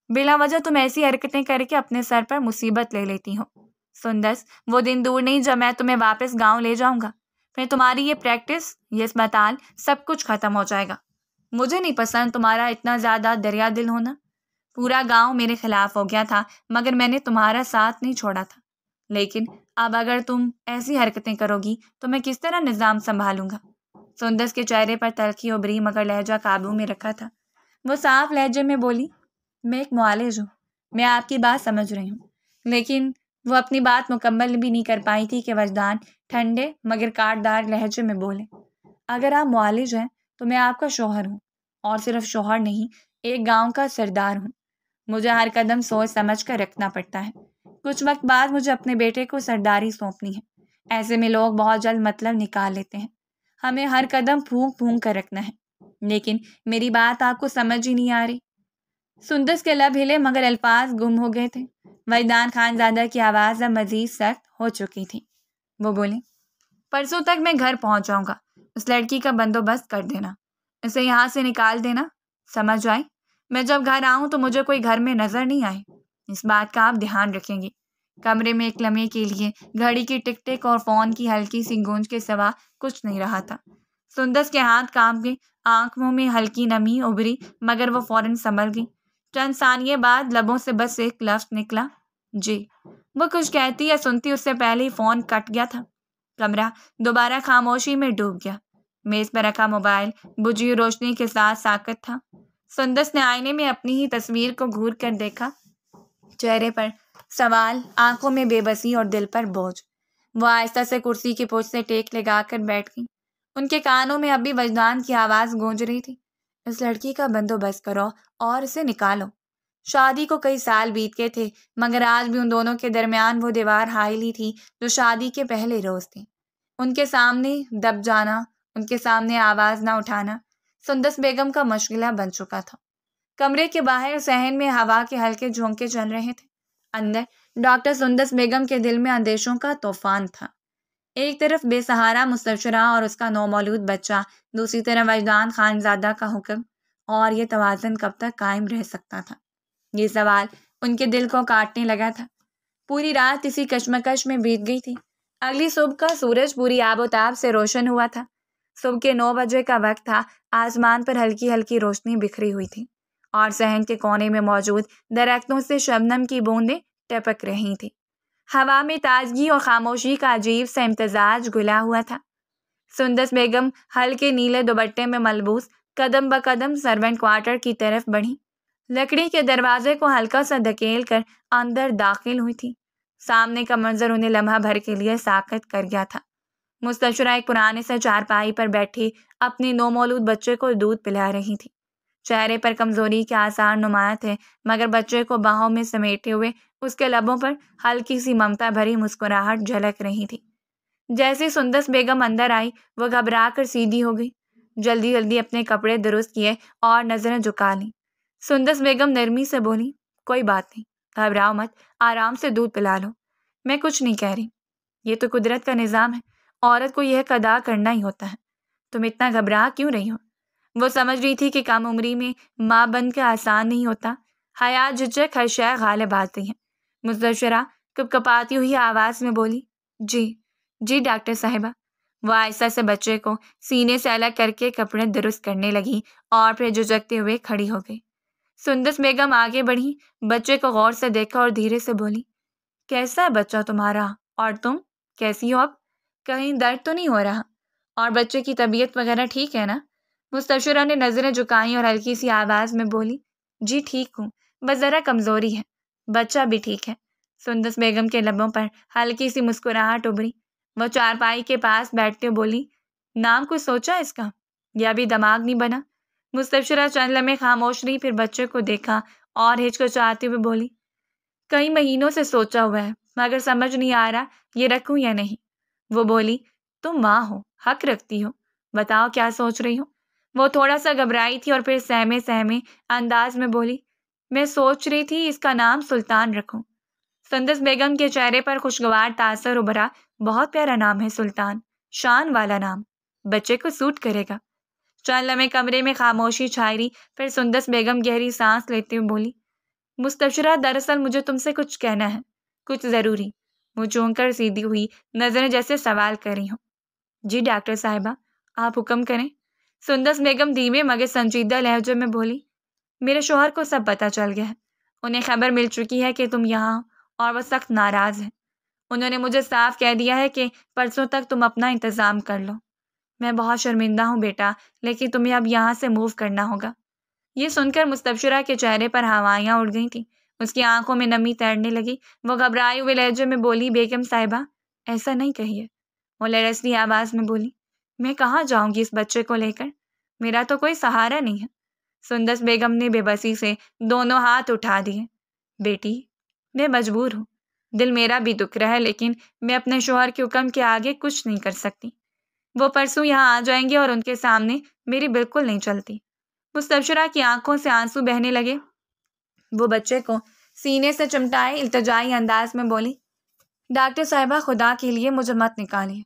بلا وجہ تم ایسی حرکتیں کر کے اپنے سر پر مصیبت لے لیتی ہو۔ سندس، وہ دن دور نہیں جب میں تمہیں واپس گاؤں لے جاؤں گا، پھر تمہاری یہ پریکٹس، یہ اسپتال، سب کچھ ختم ہو جائے گا۔ مجھے نہیں پسند تمہارا اتنا زیادہ دریا دل ہونا۔ پورا گاؤں میرے خلاف ہو گیا تھا مگر میں نے تمہارا ساتھ نہیں چھوڑا تھا، لیکن اب اگر تم ایسی حرکتیں کرو گی تو میں کس طرح نظام سنبھالوں گا؟ سندس کے چہرے پر تلخی ابری مگر لہجہ قابو میں رکھا تھا۔ وہ صاف لہجے میں بولی، میں ایک معالج ہوں، میں آپ کی بات سمجھ رہی ہوں۔ لیکن وہ اپنی بات مکمل بھی نہیں کر پائی تھی کہ وجدان ٹھنڈے مگر کاٹدار لہجے میں بولے، اگر آپ معالج ہیں تو میں آپ کا شوہر ہوں، اور صرف شوہر نہیں، ایک گاؤں کا سردار ہوں۔ مجھے ہر قدم سوچ سمجھ کر رکھنا پڑتا ہے۔ کچھ وقت بعد مجھے اپنے بیٹے کو سرداری سونپنی ہے۔ ایسے میں لوگ بہت جلد مطلب نکال لیتے ہیں۔ ہمیں ہر قدم پھونک پھونک کر رکھنا ہے۔ لیکن میری بات آپ کو سمجھ ہی نہیں آ رہی۔ سندس کے لب ہلے مگر الفاظ گم ہو گئے تھے۔ وجدان خانزادہ کی آواز اب مزید سخت ہو چکی تھی۔ وہ بولے، پرسوں تک میں گھر پہنچ جاؤں گا، اس لڑکی کا بندوبست کر دینا، اسے یہاں سے نکال دینا، سمجھ آئی؟ میں جب گھر آؤں تو مجھے کوئی گھر میں نظر نہیں آئے، اس بات کا آپ دھیان رکھیں گے۔ کمرے میں ایک لمحے کے لیے گھڑی کی ٹک ٹک اور فون کی ہلکی سی گونج کے سوا کچھ نہیں رہا تھا۔ سندس کے ہاتھ کانپ گئے، آنکھوں میں ہلکی نمی ابھری مگر وہ فوراً سنبھل گئی۔ چند ثانیے بعد لبوں سے بس ایک لفظ نکلا، جی۔ وہ کچھ کہتی یا سنتی اس سے پہلے ہی فون کٹ گیا تھا۔ کمرہ دوبارہ خاموشی میں ڈوب گیا۔ میز پر رکھا موبائل بجھی روشنی کے ساتھ ساکت تھا۔ سندس نے آئینے میں اپنی ہی تصویر کو گھور کر دیکھا، چہرے پر سوال، آنکھوں میں بے بسی اور دل پر بوجھ۔ وہ آہستہ سے کرسی کی پشت سے ٹیک لگا کر بیٹھ گئی۔ ان کے کانوں میں اب بھی وجدان کی آواز گونج رہی تھی، اس لڑکی کا بندوبست کرو اور اسے نکالو۔ شادی کو کئی سال بیت گئے تھے مگر آج بھی ان دونوں کے درمیان وہ دیوار حائل ہی تھی جو شادی کے پہلے روز تھی۔ ان کے سامنے دب جانا، ان کے سامنے آواز نہ اٹھانا سندس بیگم کا مشغلہ بن چکا تھا۔ کمرے کے باہر صحن میں ہوا کے ہلکے جھونکے چل رہے تھے۔ اندر ڈاکٹر سندس بیگم کے دل میں اندیشوں کا طوفان تھا۔ ایک طرف بے سہارا مستشرہ اور اس کا نومولود بچہ، دوسری طرف وجدان خانزادہ کا حکم، اور یہ توازن کب تک قائم رہ سکتا تھا؟ یہ سوال ان کے دل کو کاٹنے لگا تھا۔ پوری رات اسی کشمکش میں بیت گئی تھی۔ اگلی صبح کا سورج پوری آب و تاب سے روشن ہوا تھا۔ صبح کے 9 بجے کا وقت تھا۔ آسمان پر ہلکی ہلکی روشنی بکھری ہوئی تھی اور صحن کے کونے میں موجود درختوں سے شبنم کی بوندیں ٹپک رہی تھیں۔ ہوا میں تازگی اور خاموشی کا عجیب سا امتزاج گھلا ہوا تھا۔ سندس بیگم ہلکے نیلے دوپٹے میں ملبوس قدم بقدم سرونٹ کوارٹر کی طرف بڑھی، لکڑی کے دروازے کو ہلکا سا دھکیل کر اندر داخل ہوئی تھی۔ سامنے کا منظر انہیں لمحہ بھر کے لیے ساکت کر گیا تھا۔ مستشرہ ایک پرانے سے چارپائی پر بیٹھی اپنی نومولود بچے کو دودھ پلا رہی تھی۔ چہرے پر کمزوری کے آثار نمایاں تھے مگر بچے کو باہوں میں سمیٹے ہوئے اس کے لبوں پر ہلکی سی ممتا بھری مسکراہٹ جھلک رہی تھی۔ جیسے سندس بیگم اندر آئی وہ گھبرا کر سیدھی ہو گئی، جلدی جلدی اپنے کپڑے درست کیے اور نظریں جھکا لیں۔ سندس بیگم نرمی سے بولی، کوئی بات نہیں، گھبراؤ مت، آرام سے دودھ پلا لو، میں کچھ نہیں کہہ رہی، یہ تو قدرت کا نظام ہے، عورت کو یہ ادا کرنا ہی ہوتا ہے، تم اتنا گھبرا کیوں رہی ہو؟ وہ سمجھ رہی تھی کہ کم عمری میں ماں بن کے آسان نہیں ہوتا، حیا جھجک ہر شے غالب آتی ہے۔ مستشرہ کپ کپاتی ہوئی آواز میں بولی، جی ڈاکٹر صاحبہ۔ وہ آہستہ سے بچے کو سینے سے الگ کر کے کپڑے درست کرنے لگی اور پھر جھجکتے ہوئے کھڑی ہو گئی۔ سندس بیگم آگے بڑھی، بچے کو غور سے دیکھا اور دھیرے سے بولی، کیسا ہے بچہ تمہارا، اور تم کیسی ہو اب؟ کہیں درد تو نہیں ہو رہا؟ اور بچے کی طبیعت وغیرہ ٹھیک ہے نا؟ مستشرہ نے نظریں جھکائیں اور ہلکی سی آواز میں بولی، جی ٹھیک ہوں، بس ذرا کمزوری ہے، بچہ بھی ٹھیک ہے۔ سندس بیگم کے لبوں پر ہلکی سی مسکراہٹ ابھری۔ وہ چارپائی کے پاس بیٹھتے بولی، نام کچھ سوچا اس کا یا ابھی دماغ نہیں بنا؟ مستشرہ چند لمحے خاموش رہی، پھر بچے کو دیکھا اور ہچکچاتے ہوئے بولی، کئی مہینوں سے سوچا ہوا ہے مگر سمجھ نہیں آ رہا یہ رکھوں یا نہیں۔ وہ بولی، تم ماں ہو، حق رکھتی ہو، بتاؤ کیا سوچ رہی ہو؟ وہ تھوڑا سا گھبرائی تھی اور پھر سہمے سہمے انداز میں بولی، میں سوچ رہی تھی اس کا نام سلطان رکھوں۔ سندس بیگم کے چہرے پر خوشگوار تاثر ابھرا، بہت پیارا نام ہے سلطان، شان والا نام، بچے کو سوٹ کرے گا۔ چند لمحے کمرے میں خاموشی چھائی رہی، پھر سندس بیگم گہری سانس لیتے ہوئے بولی، مستشرہ دراصل مجھے تم سے کچھ کہنا ہے، کچھ ضروری۔ وہ چونک کر سیدھی ہوئی، نظریں جیسے سوال کر رہی ہوں۔ جی ڈاکٹر صاحبہ، آپ حکم کریں۔ سندس بیگم دھیمے مگر سنجیدہ لہجے میں بولی، میرے شوہر کو سب پتہ چل گیا ہے، انہیں خبر مل چکی ہے کہ تم یہاں ہو اور وہ سخت ناراض ہیں۔ انہوں نے مجھے صاف کہہ دیا ہے کہ پرسوں تک تم اپنا انتظام کر لو۔ میں بہت شرمندہ ہوں بیٹا، لیکن تمہیں اب یہاں سے موو کرنا ہوگا۔ یہ سن کر مستبشرہ کے چہرے پر ہوائیاں اڑ گئی تھیں، اس کی آنکھوں میں نمی تیرنے لگی۔ وہ گھبرائے ہوئے لہجے میں بولی، بیگم صاحبہ ایسا نہیں کہیے۔ وہ لرزتی آواز میں بولی، میں کہاں جاؤں گی اس بچے کو لے کر؟ میرا تو کوئی سہارا نہیں ہے۔ سندس بیگم نے بے بسی سے دونوں ہاتھ اٹھا دیے۔ بیٹی، میں مجبور ہوں، دل میرا بھی دکھ رہا ہے، لیکن میں اپنے شوہر کے حکم کے آگے کچھ نہیں کر سکتی۔ وہ پرسوں یہاں آ جائیں گے اور ان کے سامنے میری بالکل نہیں چلتی۔ مستبشرہ کی آنکھوں سے آنسو بہنے لگے۔ وہ بچے کو سینے سے چمٹائے التجائی انداز میں بولی، ڈاکٹر صاحبہ خدا کے لیے مجھے مت نکالیے،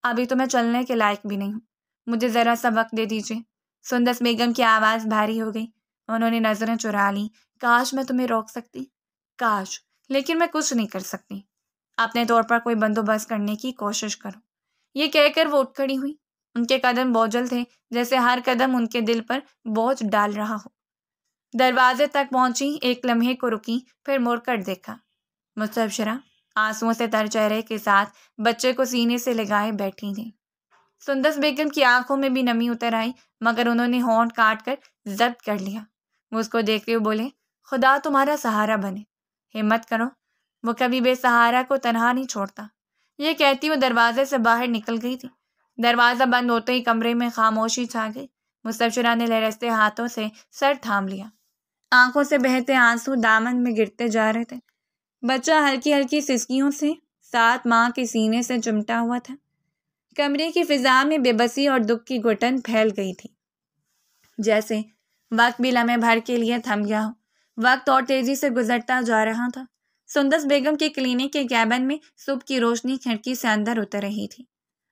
ابھی تو میں چلنے کے لائق بھی نہیں ہوں، مجھے ذرا سا وقت دے دیجیے۔ سندس بیگم کی آواز بھاری ہو گئی، انہوں نے نظریں چرا لیں۔ کاش میں تمہیں روک سکتی، کاش، لیکن میں کچھ نہیں کر سکتی۔ اپنے طور پر کوئی بندوبست کرنے کی کوشش کرو۔ یہ کہہ کر وہ اٹھ کھڑی ہوئی۔ ان کے قدم بوجھل تھے، جیسے ہر قدم ان کے دل پر بوجھ ڈال رہا ہو۔ دروازے تک پہنچی، ایک لمحے کو رکی، پھر مڑ کر دیکھا۔ مستبشرہ آنسوؤں سے تر چہرے کے ساتھ بچے کو سینے سے لگائے بیٹھی تھی۔ سندس بیگم کی آنکھوں میں بھی نمی اتر آئی، مگر انہوں نے ہونٹ کاٹ کر ضبط کر لیا۔ وہ اس کو دیکھتے ہوئے بولے، خدا تمہارا سہارا بنے، ہمت کرو، وہ کبھی بے سہارا کو تنہا نہیں چھوڑتا۔ یہ کہتی وہ دروازے سے باہر نکل گئی تھی۔ دروازہ بند ہوتے ہی کمرے میں خاموشی چھا گئی۔ مستبشرہ نے لرزتے ہاتھوں سے سر تھام لیا، آنکھوں سے بہتے آنسو دامن میں گرتے جا رہے تھے۔ بچہ ہلکی ہلکی سسکیوں سے 7 ماہ کے سینے سے چمٹا ہوا تھا۔ کمرے کی فضا میں بے بسی اور دکھ کی گھٹن پھیل گئی تھی، جیسے وقت بھی لمحے بھر کے لیے تھم گیا ہو۔ وقت اور تیزی سے گزرتا جا رہا تھا۔ سندس بیگم کے کلینک کے کیبن میں صبح کی روشنی کھڑکی سے اندر اتر رہی تھی۔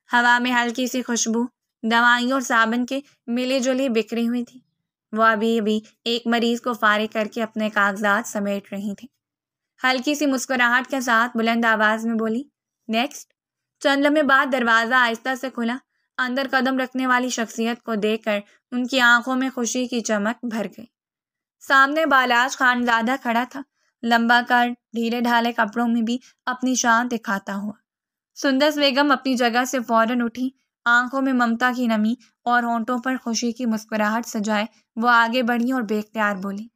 ہوا میں ہلکی سی خوشبو دوائیوں اور صابن کے ملی جلی بکھری ہوئی تھی۔ وہ ابھی ایک مریض کو فارغ کر کے اپنے کاغذات سمیٹ رہی تھی۔ ہلکی سی مسکراہٹ کے ساتھ بلند آواز میں بولی، نیکسٹ۔ چند لمحے بعد دروازہ آہستہ سے کھلا۔ اندر قدم رکھنے والی شخصیت کو دیکھ کر ان کی آنکھوں میں خوشی کی چمک بھر گئی۔ سامنے بالاج خانزادہ کھڑا تھا، لمبا قد، ڈھیلے ڈھالے کپڑوں میں بھی اپنی شان دکھاتا ہوا۔ سندس بیگم اپنی جگہ سے فوراً اٹھی، آنکھوں میں ممتا کی نمی اور ہونٹوں پر خوشی کی مسکراہٹ سجائے وہ آگے بڑھی اور بے اختیار بولی،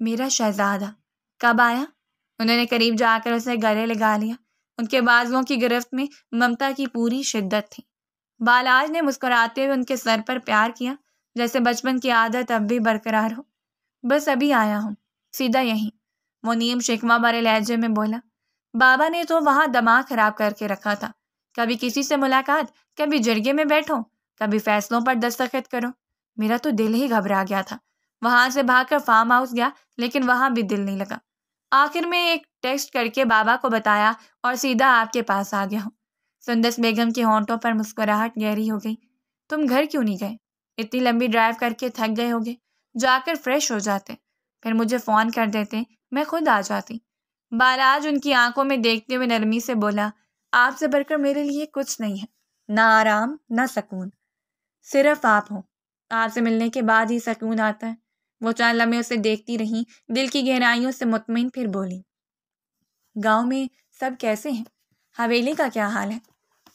میرا شہزادہ کب آیا؟ انہوں نے قریب جا کر اسے گلے لگا لیا۔ ان کے بازوؤں کی گرفت میں ممتا کی پوری شدت تھی۔ بالاج نے مسکراتے ہوئے ان کے سر پر پیار کیا، جیسے بچپن کی عادت اب بھی برقرار ہو۔ بس ابھی آیا ہوں، سیدھا یہیں، وہ نیم شکوہ بھرے لہجے میں بولا۔ بابا نے تو وہاں دماغ خراب کر کے رکھا تھا، کبھی کسی سے ملاقات، کبھی جرگے میں بیٹھو، کبھی فیصلوں پر دستخط کرو۔ میرا تو دل ہی گھبرا گیا تھا۔ وہاں سے بھاگ کر فارم ہاؤس گیا، لیکن وہاں بھی دل نہیں لگا۔ آخر میں ایک ٹیکسٹ کر کے بابا کو بتایا اور سیدھا آپ کے پاس آ گیا ہوں۔ سندس بیگم کے ہونٹوں پر مسکراہٹ گہری ہو گئی۔ تم گھر کیوں نہیں گئے؟ اتنی لمبی ڈرائیو کر کے تھک گئے ہوگے، جا کر فریش ہو جاتے، پھر مجھے فون کر دیتے، میں خود آ جاتی۔ بالاج ان کی آنکھوں میں دیکھتے ہوئے نرمی سے بولا، آپ سے بڑھ کر میرے لیے کچھ نہیں ہے، نہ آرام نہ سکون، صرف آپ ہو۔ آپ سے ملنے کے بعد ہی سکون آتا ہے۔ وہ چند لمحے اسے دیکھتی رہیں، دل کی گہرائیوں سے مطمئن، پھر بولی، گاؤں میں سب کیسے ہیں؟ حویلی کا کیا حال ہے؟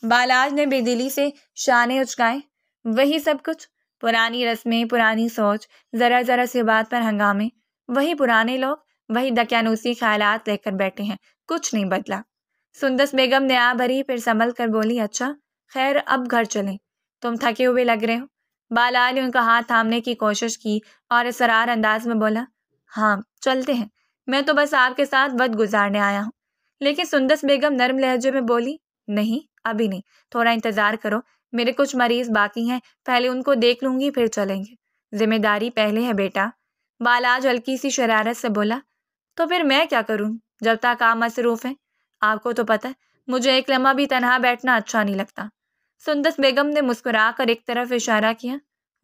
بالاج نے بے دلی سے شانے اچکائے، وہی سب کچھ، پرانی رسمیں، پرانی سوچ، ذرا ذرا سی بات پر ہنگامے، وہی پرانے لوگ، وہی دقیانوسی خیالات لے کر بیٹھے ہیں، کچھ نہیں بدلا۔ سندس بیگم نے آ بھری، پھر سنبھل کر بولی، اچھا خیر اب گھر چلیں، تم تھکے ہوئے لگ رہے ہو۔ بالاج نے ان کا ہاتھ تھامنے کی کوشش کی اور اسرار انداز میں بولا، ہاں چلتے ہیں، میں تو بس آپ کے ساتھ وقت گزارنے آیا ہوں۔ لیکن سندس بیگم نرم لہجے میں بولی، نہیں ابھی نہیں، تھوڑا انتظار کرو، میرے کچھ مریض باقی ہیں، پہلے ان کو دیکھ لوں گی، پھر چلیں گے، ذمہ داری پہلے ہے بیٹا۔ بالاج ہلکی سی شرارت سے بولا، تو پھر میں کیا کروں جب تک آپ مصروف ہیں؟ آپ کو تو پتہ ہے مجھے ایک لمحہ بھی تنہا بیٹھنا اچھا نہیں لگتا۔ سندس بیگم نے مسکرا کر ایک طرف اشارہ کیا،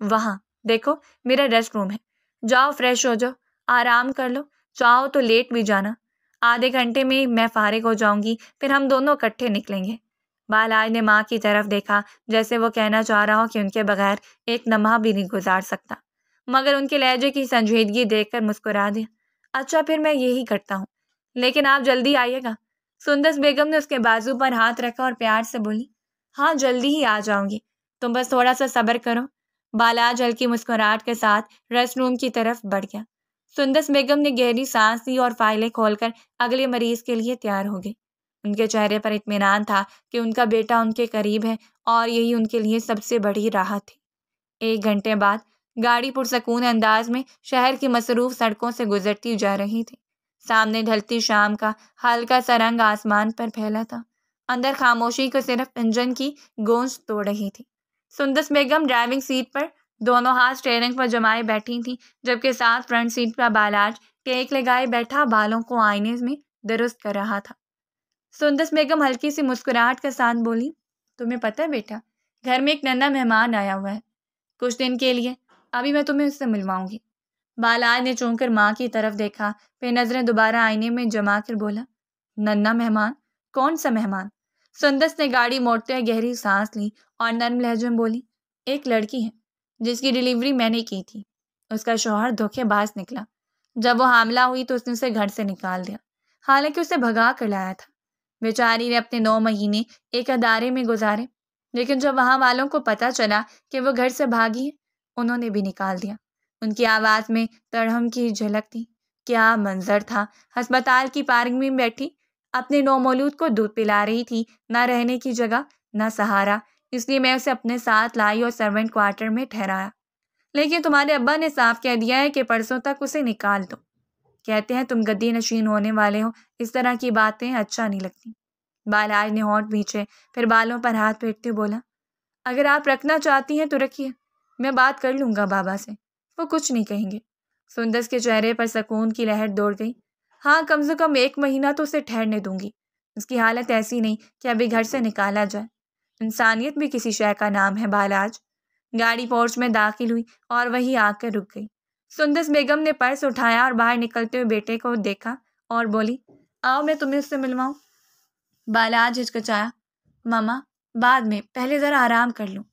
وہاں دیکھو میرا ریسٹ روم ہے، جاؤ فریش ہو جاؤ، آرام کر لو، چاہو تو لیٹ بھی جانا، آدھے گھنٹے میں میں فارغ ہو جاؤں گی، پھر ہم دونوں اکٹھے نکلیں گے۔ بالاج نے ماں کی طرف دیکھا، جیسے وہ کہنا چاہ رہا ہو کہ ان کے بغیر ایک لمحہ بھی نہیں گزار سکتا، مگر ان کے لہجے کی سنجیدگی دیکھ کر مسکرا دیا، اچھا پھر میں یہی کرتا ہوں، لیکن آپ جلدی آئیے گا۔ سندس بیگم نے اس کے بازو پر ہاتھ رکھا اور پیار سے بولی، ہاں جلدی ہی آ جاؤں گی، تم بس تھوڑا سا صبر کرو۔ بالاج ہلکی مسکراہٹ کے ساتھ ریسٹ روم کی طرف بڑھ گیا۔ سندس بیگم نے گہری سانس لی اور فائلیں کھول کر اگلے مریض کے لیے تیار ہو گئی۔ ان کے چہرے پر اطمینان تھا کہ ان کا بیٹا ان کے قریب ہے اور یہی ان کے لیے سب سے بڑی راحت تھی۔ 1 گھنٹے بعد گاڑی پرسکون انداز میں شہر کی مصروف سڑکوں سے گزرتی جا رہی تھی۔ سامنے ڈھلتی شام کا ہلکا سا رنگ آسمان پر پھیلا تھا۔ اندر خاموشی کو صرف انجن کی گونج توڑ رہی تھی۔ سندس بیگم ڈرائیونگ سیٹ پر دونوں ہاتھ اسٹیئرنگ پر جمائے بیٹھی تھیں، جبکہ ساتھ فرنٹ سیٹ پر بالاج ٹیک لگائے بیٹھا بالوں کو آئینے میں درست کر رہا تھا۔ سندس بیگم ہلکی سی مسکراہٹ کے ساتھ بولی، تمہیں پتہ ہے بیٹا، گھر میں ایک ننھا مہمان آیا ہوا ہے، کچھ دن کے لیے، ابھی میں تمہیں اس سے ملواؤں گی۔ بالاج نے چونک کر ماں کی طرف دیکھا، پھر نظریں دوبارہ آئینے میں جما کر بولا، ننھا مہمان؟ کون سا مہمان؟ سندس نے گاڑی موڑتے ہوئے گہری سانس لی اور نرم لہجے میں بولی، ایک لڑکی ہے جس کی ڈیلیوری میں نے کی تھی۔ اس کا شوہر دھوکے باز نکلا۔ جب وہ حاملہ ہوئی تو اس نے اسے گھر سے نکال دیا، حالانکہ اسے بھگا کر لایا تھا۔ بیچاری نے اپنے 9 مہینے ایک ادارے میں گزارے، لیکن جب وہاں والوں کو پتہ چلا کہ وہ گھر سے بھاگی ہے، انہوں نے بھی نکال دیا۔ ان کی آواز میں تڑہم کی جھلک تھی۔ کیا منظر تھا! ہسپتال کی پارکنگ میں بیٹھی اپنے نومولود کو دودھ پلا رہی تھی، نہ رہنے کی جگہ نہ سہارا، اس لیے میں اسے اپنے ساتھ لائی اور سرونٹ کوارٹر میں ٹھہرایا۔ لیکن تمہارے ابا نے صاف کہہ دیا ہے کہ پرسوں تک اسے نکال دو۔ کہتے ہیں تم گدی نشین ہونے والے ہو، اس طرح کی باتیں اچھا نہیں لگتی۔ بالاج نے ہونٹ پیچھے پھر بالوں پر ہاتھ پھیرتے بولا، اگر آپ رکھنا چاہتی ہیں تو رکھیے، میں بات کر لوں گا بابا سے، وہ کچھ نہیں کہیں گے۔ سندس کے چہرے پر سکون کی لہر دوڑ گئی۔ ہاں، کم سے کم 1 مہینہ تو اسے ٹھہرنے دوں گی۔ اس کی حالت ایسی نہیں کہ ابھی گھر سے نکالا جائے۔ انسانیت بھی کسی شے کا نام ہے بالاج۔ گاڑی پورچ میں داخل ہوئی اور وہی آ کر رک گئی۔ سندس بیگم نے پرس اٹھایا اور باہر نکلتے ہوئے بیٹے کو دیکھا اور بولی، آؤ میں تمہیں اس سے ملواؤں۔ بالاج ہچکچایا، ماما بعد میں، پہلے ذرا آرام کر لوں۔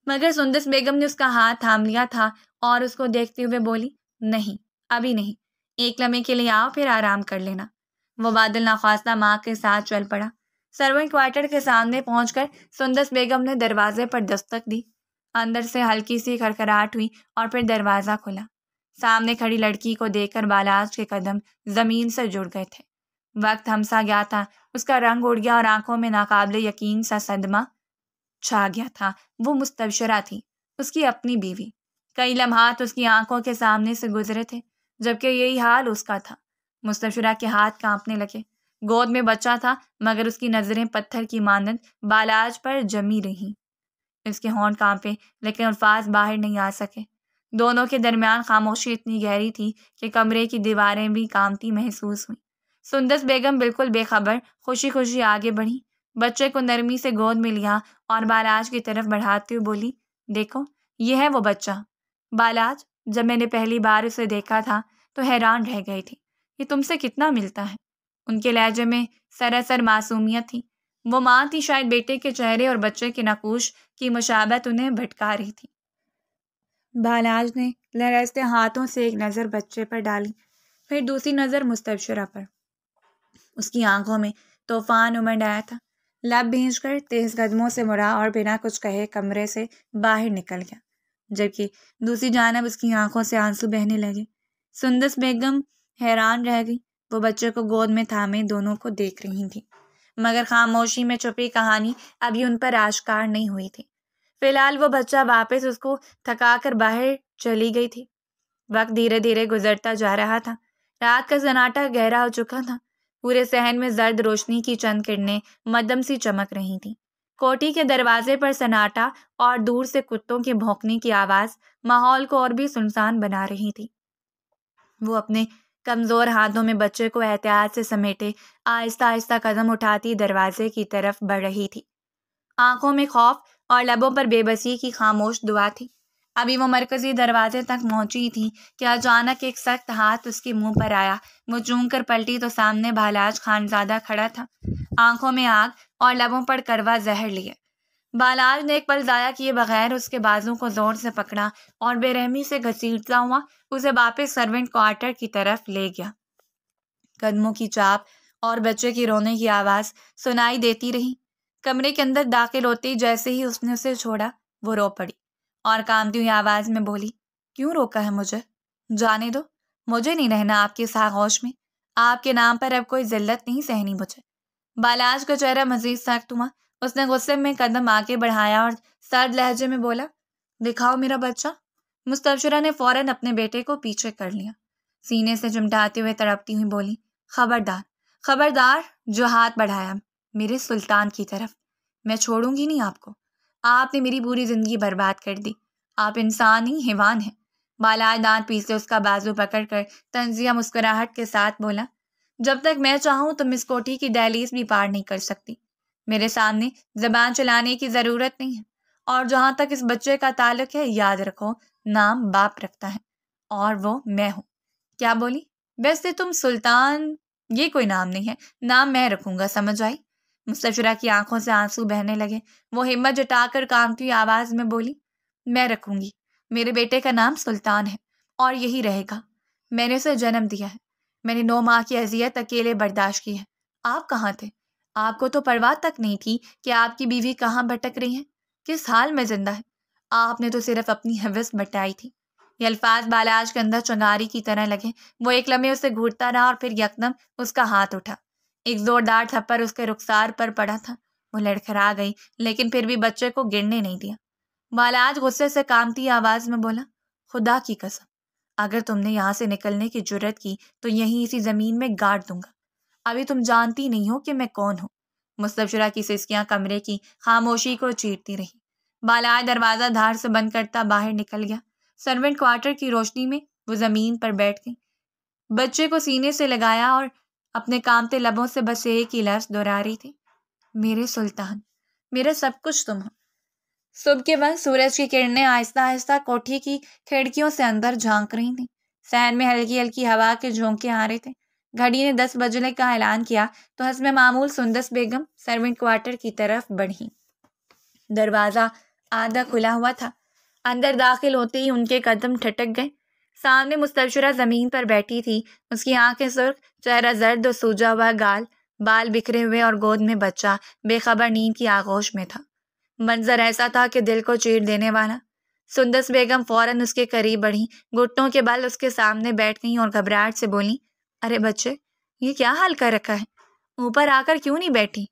مگر سندس بیگم نے اس کا ہاتھ تھام لیا تھا اور اس کو دیکھتے ہوئے بولی، نہیں، ابھی نہیں، 1 لمحے کے لیے آؤ پھر آرام کر لینا۔ وہ بادل ناخواستہ ماں کے ساتھ چل پڑا۔ سرونٹ کوارٹر کے سامنے پہنچ کر سندس بیگم نے دروازے پر دستک دی۔ اندر سے ہلکی سی کھڑکھڑاہٹ ہوئی اور پھر دروازہ کھلا۔ سامنے کھڑی لڑکی کو دیکھ کر بالاج کے قدم زمین سے جڑ گئے تھے۔ وقت تھمسا گیا تھا، اس کا رنگ اڑ گیا اور آنکھوں میں ناقابل یقین سا صدمہ چھا گیا تھا۔ وہ مستبشرہ تھی، اس کی اپنی بیوی۔ کئی لمحات اس کی آنکھوں کے سامنے سے گزرے تھے جبکہ یہی حال اس کا تھا۔ مستبشرہ کے ہاتھ کانپنے لگے۔ گود میں بچہ تھا مگر اس کی نظریں پتھر کی مانند بالاج پر جمی رہیں۔ اس کے ہونٹ کانپے لیکن الفاظ باہر نہیں آ سکے۔ دونوں کے درمیان خاموشی اتنی گہری تھی کہ کمرے کی دیواریں بھی کانپتی محسوس ہوئیں۔ سندس بیگم بالکل بے خبر خوشی خوشی آگے بڑھی، بچے کو نرمی سے گود میں لیا اور بالاج کی طرف بڑھاتے ہوئے بولی، دیکھو یہ ہے وہ بچہ۔ بالاج، جب میں نے پہلی بار اسے دیکھا تھا تو حیران رہ گئی تھی، یہ تم سے کتنا ملتا ہے۔ ان کے لہجے میں سراسر معصومیت تھی۔ وہ ماں تھی، شاید بیٹے کے چہرے اور بچے کے نقوش کی مشابہت انہیں بھٹکا رہی تھی۔ بالاج نے لرزتے ہاتھوں سے ایک نظر بچے پر ڈالی، پھر دوسری نظر مستبشرہ پر۔ اس کی آنکھوں میں طوفان امنڈ آیا تھا۔ لب بھینچ کر تیز قدموں سے مڑا اور بنا کچھ کہے کمرے سے باہر نکل گیا، جبکہ دوسری جانب اس کی آنکھوں سے آنسو بہنے لگے۔ سندس بیگم حیران رہ گئی۔ وہ بچے کو گود میں تھامے دونوں کو دیکھ رہی تھی، مگر خاموشی میں چھپی کہانی ابھی ان پر آشکار نہیں ہوئی تھی۔ فی الحال وہ بچہ واپس اس کو تھکا کر باہر چلی گئی تھی۔ وقت دھیرے دھیرے گزرتا جا رہا تھا۔ رات کا سناٹا گہرا ہو چکا تھا۔ پورے صحن میں زرد روشنی کی چند کرنیں مدھم سی چمک رہی تھیں۔ کوٹھی کے دروازے پر سناٹا اور دور سے کتوں کے بھونکنے کی آواز ماحول کو اور بھی سنسان بنا رہی تھی۔ وہ اپنے کمزور ہاتھوں میں بچے کو احتیاط سے سمیٹے آہستہ آہستہ قدم اٹھاتی دروازے کی طرف بڑھ رہی تھی۔ آنکھوں میں خوف اور لبوں پر بے بسی کی خاموش دعا تھی۔ ابھی وہ مرکزی دروازے تک پہنچی تھی کہ اچانک ایک سخت ہاتھ اس کے منہ پر آیا۔ وہ چونک کر پلٹی تو سامنے بالاج خانزادہ کھڑا تھا، آنکھوں میں آگ اور لبوں پر کڑوا زہر لیے۔ بالاج نے ایک پل ضائع کیے بغیر اس کے بازو کو زور سے پکڑا اور بے رحمی سے گھسیٹتا ہوا اسے واپس سرونٹ کوارٹر کی طرف لے گیا۔ قدموں کی چاپ اور بچے کی رونے کی آواز سنائی دیتی رہی۔ کمرے کے اندر داخل ہوتے ہی جیسے ہی اس نے اسے چھوڑا، وہ رو پڑی اور کانپتی ہوئی آواز میں بولی، کیوں روکا ہے مجھے؟ جانے دو، مجھے نہیں رہنا آپ کے اس آغوش میں، آپ کے نام پر اب کوئی ذلت نہیں سہنی مجھے۔ بالاج کا چہرہ مزید سخت ہوا، اس نے غصے میں قدم آگے بڑھایا اور سرد لہجے میں بولا، دکھاؤ میرا بچہ۔ مستبشرہ نے فوراً اپنے بیٹے کو پیچھے کر لیا، سینے سے چمٹاتے ہوئے تڑپتی ہوئی بولی، خبردار خبردار جو ہاتھ بڑھایا میرے سلطان کی طرف، میں چھوڑوں گی نہیں آپ کو۔ آپ نے میری پوری زندگی برباد کر دی، آپ انسان ہی حیوان ہیں۔ بالاج دانت پیسے اس کا بازو پکڑ کر طنزیہ مسکراہٹ کے ساتھ بولا، جب تک میں چاہوں تم اس کوٹھی کی دہلیز بھی پار نہیں کر سکتی، میرے سامنے زبان چلانے کی ضرورت نہیں ہے۔ اور جہاں تک اس بچے کا تعلق ہے، یاد رکھو نام باپ رکھتا ہے اور وہ میں ہوں۔ کیا بولی؟ ویسے تم سلطان، یہ کوئی نام نہیں ہے، نام میں رکھوں گا، سمجھ آئی؟ مستبشرہ کی آنکھوں سے آنسو بہنے لگے، وہ ہمت جٹا کر کانپتی ہوئی آواز میں بولی، میں رکھوں گی، میرے بیٹے کا نام سلطان ہے اور یہی رہے گا۔ میں نے اسے جنم دیا ہے، میں نے 9 ماہ کی اذیت اکیلے برداشت کی ہے۔ آپ کہاں تھے؟ آپ کو تو پرواہ تک نہیں تھی کہ آپ کی بیوی کہاں بھٹک رہی ہے، کس حال میں زندہ ہے۔ آپ نے تو صرف اپنی حوث بٹائی تھی۔ یہ الفاظ بالاج کے اندر چنگاری کی طرح لگے، وہ ایک لمحے اسے گھورتا رہا اور پھر یکدم اس کا ہاتھ اٹھا، ایک زوردار تھپڑ اس کے رخسار پر پڑا تھا۔ وہ لڑکھڑا گئی لیکن پھر بھی بچے کو گرنے نہیں دیا۔ بالاج غصے سے کانپتی آواز میں بولا، خدا کی قسم، اگر تم نے یہاں سے نکلنے کی جرت کی تو یہیں اسی زمین میں گاڑ دوں گا۔ ابھی تم جانتی نہیں ہو کہ میں کون ہوں۔ مستبشرہ کی سسکیاں کمرے کی خاموشی کو چیرتی رہی۔ بالاج دروازہ دھار سے بند کرتا باہر نکل گیا۔ سرونٹ کوارٹر کی روشنی میں وہ زمین پر بیٹھ گئی، بچے کو سینے سے لگایا اور اپنے کانپتے لبوں سے بس ایک ہی لفظ دہرا رہی تھی، میرے سلطان، میرا سب کچھ تم ہو۔ صبح کے وقت سورج کی کرنیں آہستہ آہستہ کوٹھی کی کھڑکیوں سے اندر جھانک رہی تھیں، صحن میں ہلکی ہلکی ہوا کے جھونکے آ رہے تھے۔ گھڑی نے 10 بجنے کا اعلان کیا تو حسب معمول سندس بیگم سرونٹ کوارٹر کی طرف بڑھی۔ دروازہ آدھا کھلا ہوا تھا، اندر داخل ہوتے ہی ان کے قدم ٹھٹک گئے۔ سامنے مستبشرہ زمین پر بیٹھی تھی، اس کی آنکھیں سرخ، چہرہ زرد و سوجا ہوا گال، بال بکھرے ہوئے اور گود میں بچہ بے خبر نیند کی آغوش میں تھا۔ منظر ایسا تھا کہ دل کو چیر دینے والا۔ سندس بیگم فوراً اس کے قریب بڑھی، گھٹنوں کے بل اس کے سامنے بیٹھ گئیں اور گھبراہٹ سے بولی، ارے بچے، یہ کیا حال کر رکھا ہے؟ اوپر آ کر کیوں نہیں بیٹھی؟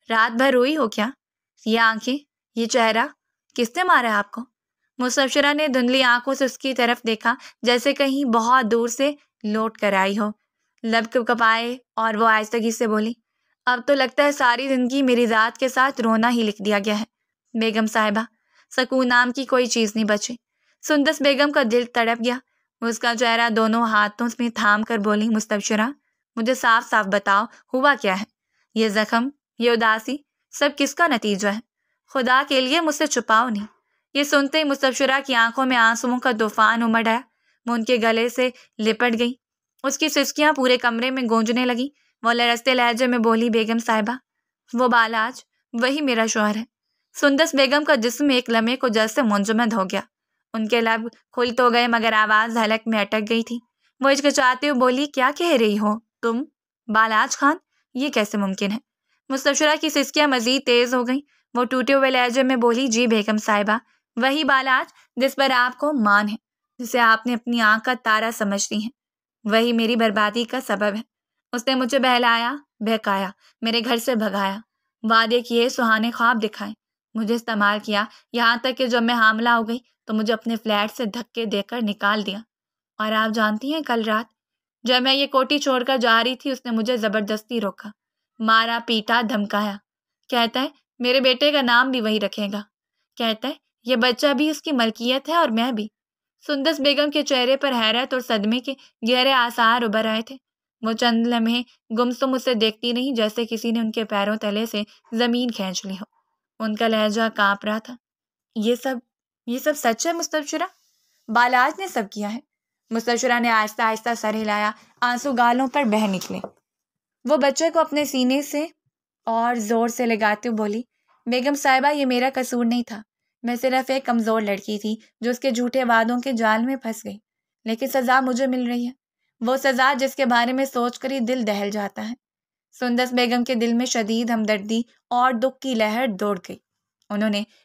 رات بھر روئی ہو کیا؟ یہ آنکھیں، یہ چہرہ، کس نے مارا آپ کو؟ مستبشرہ نے دھندلی آنکھوں سے اس کی طرف دیکھا جیسے کہیں بہت دور سے لوٹ کر آئی ہو، لب کپائے اور وہ آہستگی سے بولی، اب تو لگتا ہے ساری زندگی میری ذات کے ساتھ رونا ہی لکھ دیا گیا ہے بیگم صاحبہ، سکون نام کی کوئی چیز نہیں بچی۔ سندس بیگم کا دل تڑپ گیا، اس کا چہرہ دونوں ہاتھوں میں تھام کر بولی، مستبشرہ، مجھے صاف صاف بتاؤ، ہوا کیا ہے؟ یہ زخم، یہ اداسی، سب کس کا نتیجہ ہے؟ خدا کے لیے مجھ سے چھپاؤ نہیں۔ یہ سنتے ہی مستبشرہ کی آنکھوں میں آنسوؤں کا طوفان امڑ آیا، وہ ان کے گلے سے لپٹ گئی، اس کی سسکیاں پورے کمرے میں گونجنے لگیں۔ وہ لرزتے لہجے میں بولی، بیگم صاحبہ، وہ بالاج، وہی میرا شوہر ہے۔ سندس بیگم کا جسم ایک لمحے کو جیسے منجمد ہو گیا، ان کے لب کھل تو گئے مگر آواز حلق میں اٹک گئی تھی۔ وہ ہچکچاتے ہوئے بولی، کیا کہہ رہی ہو تم؟ بالاج خان، یہ کیسے ممکن ہے؟ مستبشرہ کی سسکیاں مزید تیز ہو گئیں، وہ ٹوٹے ہوئے لہجے میں بولی، جی بیگم صاحبہ، وہی بالاج جس پر آپ کو مان ہے، جسے آپ نے اپنی آنکھ کا تارا سمجھتی ہیں، وہی میری بربادی کا سبب ہے۔ اس نے مجھے بہلایا، بہکایا، میرے گھر سے بھگایا، وعدے کیے، سہانے خواب دکھائے، مجھے استعمال کیا، یہاں تک کہ جب میں حاملہ ہو گئی تو مجھے اپنے فلیٹ سے دھکے دے کر نکال دیا۔ اور آپ جانتی ہیں کل رات جب میں یہ کوٹھی چھوڑ کر جا رہی تھی، اس نے مجھے زبردستی روکا، مارا، پیٹا، دھمکایا، کہتا ہے میرے بیٹے کا نام بھی وہی رکھے گا، کہتا ہے یہ بچہ بھی اس کی ملکیت ہے اور میں بھی۔ سندس بیگم کے چہرے پر حیرت اور صدمے کے گہرے آثار ابھر آئے تھے، وہ چند لمحے گمسم اسے دیکھتی رہی جیسے کسی نے ان کے پیروں تلے سے زمین کھینچ لی ہو، ان کا لہجہ کانپ رہا تھا۔ یہ سب سچ ہے مستبشرہ؟ بالاج نے سب کیا ہے؟ مستبشرہ نے آہستہ آہستہ سر ہلایا، آنسو گالوں پر بہہ نکلے۔ وہ بچے کو اپنے سینے سے اور زور سے لگاتے ہوئے بولی، بیگم صاحبہ، یہ میرا قصور نہیں تھا، میں صرف ایک کمزور لڑکی تھی جو اس کے جھوٹے وعدوں کے جال میں پھنس گئی، لیکن سزا مجھے مل رہی ہے، وہ سزا جس کے بارے میں سوچ کر ہی دل دہل جاتا ہے۔ سندس بیگم کے دل میں شدید ہمدردی اور دکھ کی لہر دوڑ گئی۔ انہوں نے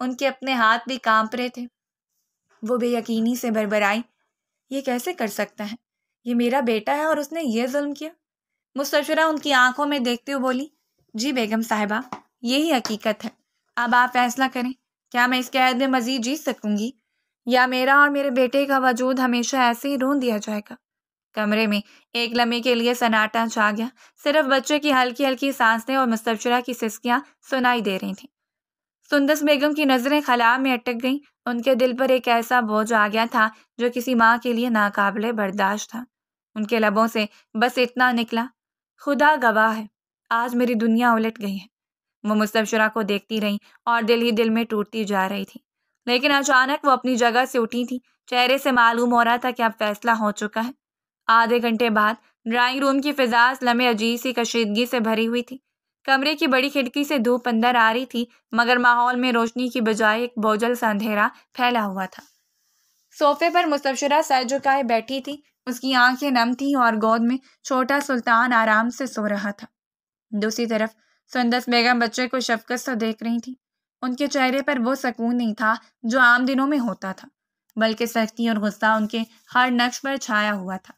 ان کے اپنے ہاتھ بھی کانپ رہے تھے۔ وہ بے یقینی سے بڑبڑائی، یہ کیسے کر سکتا ہے؟ یہ میرا بیٹا ہے اور اس نے یہ ظلم کیا؟ مستبشرہ ان کی آنکھوں میں دیکھتے ہوئے بولی، جی بیگم صاحبہ، یہی حقیقت ہے۔ اب آپ فیصلہ کریں، کیا میں اس قید میں مزید جی سکوں گی، یا میرا اور میرے بیٹے کا وجود ہمیشہ ایسے ہی رون دیا جائے گا؟ کمرے میں ایک لمحے کے لیے سناٹا چھا گیا، صرف بچے کی ہلکی ہلکی سانسیں اور مستبشرہ کی سسکیاں سنائی دے رہی تھیں۔ سندس بیگم کی نظریں خلا میں اٹک گئیں، ان کے دل پر ایک ایسا بوجھ آ گیا تھا جو کسی ماں کے لیے ناقابل برداشت تھا۔ ان کے لبوں سے بس اتنا نکلا، خدا گواہ ہے، آج میری دنیا الٹ گئی ہے۔ وہ مستبشرہ کو دیکھتی رہیں اور دل ہی دل میں ٹوٹتی جا رہی تھی، لیکن اچانک وہ اپنی جگہ سے اٹھی تھی۔ چہرے سے معلوم ہو رہا تھا کہ اب فیصلہ ہو چکا ہے۔ آدھے گھنٹے بعد ڈرائنگ روم کی فضا اس لمحے عجیب سی کشیدگی سے بھری ہوئی تھی۔ کمرے کی بڑی کھڑکی سے دھوپ اندر آ رہی تھی، مگر ماحول میں روشنی کی بجائے ایک بوجھل سا اندھیرا پھیلا ہوا تھا۔ صوفے پر مستبشرہ سر جھکائے بیٹھی تھی، اس کی آنکھیں نم تھیں اور گود میں چھوٹا سلطان آرام سے سو رہا تھا۔ دوسری طرف سندس بیگم بچے کو شفقت سے دیکھ رہی تھی۔ ان کے چہرے پر وہ سکون نہیں تھا جو عام دنوں میں ہوتا تھا، بلکہ سختی اور غصہ ان کے ہر نقش پر چھایا ہوا تھا۔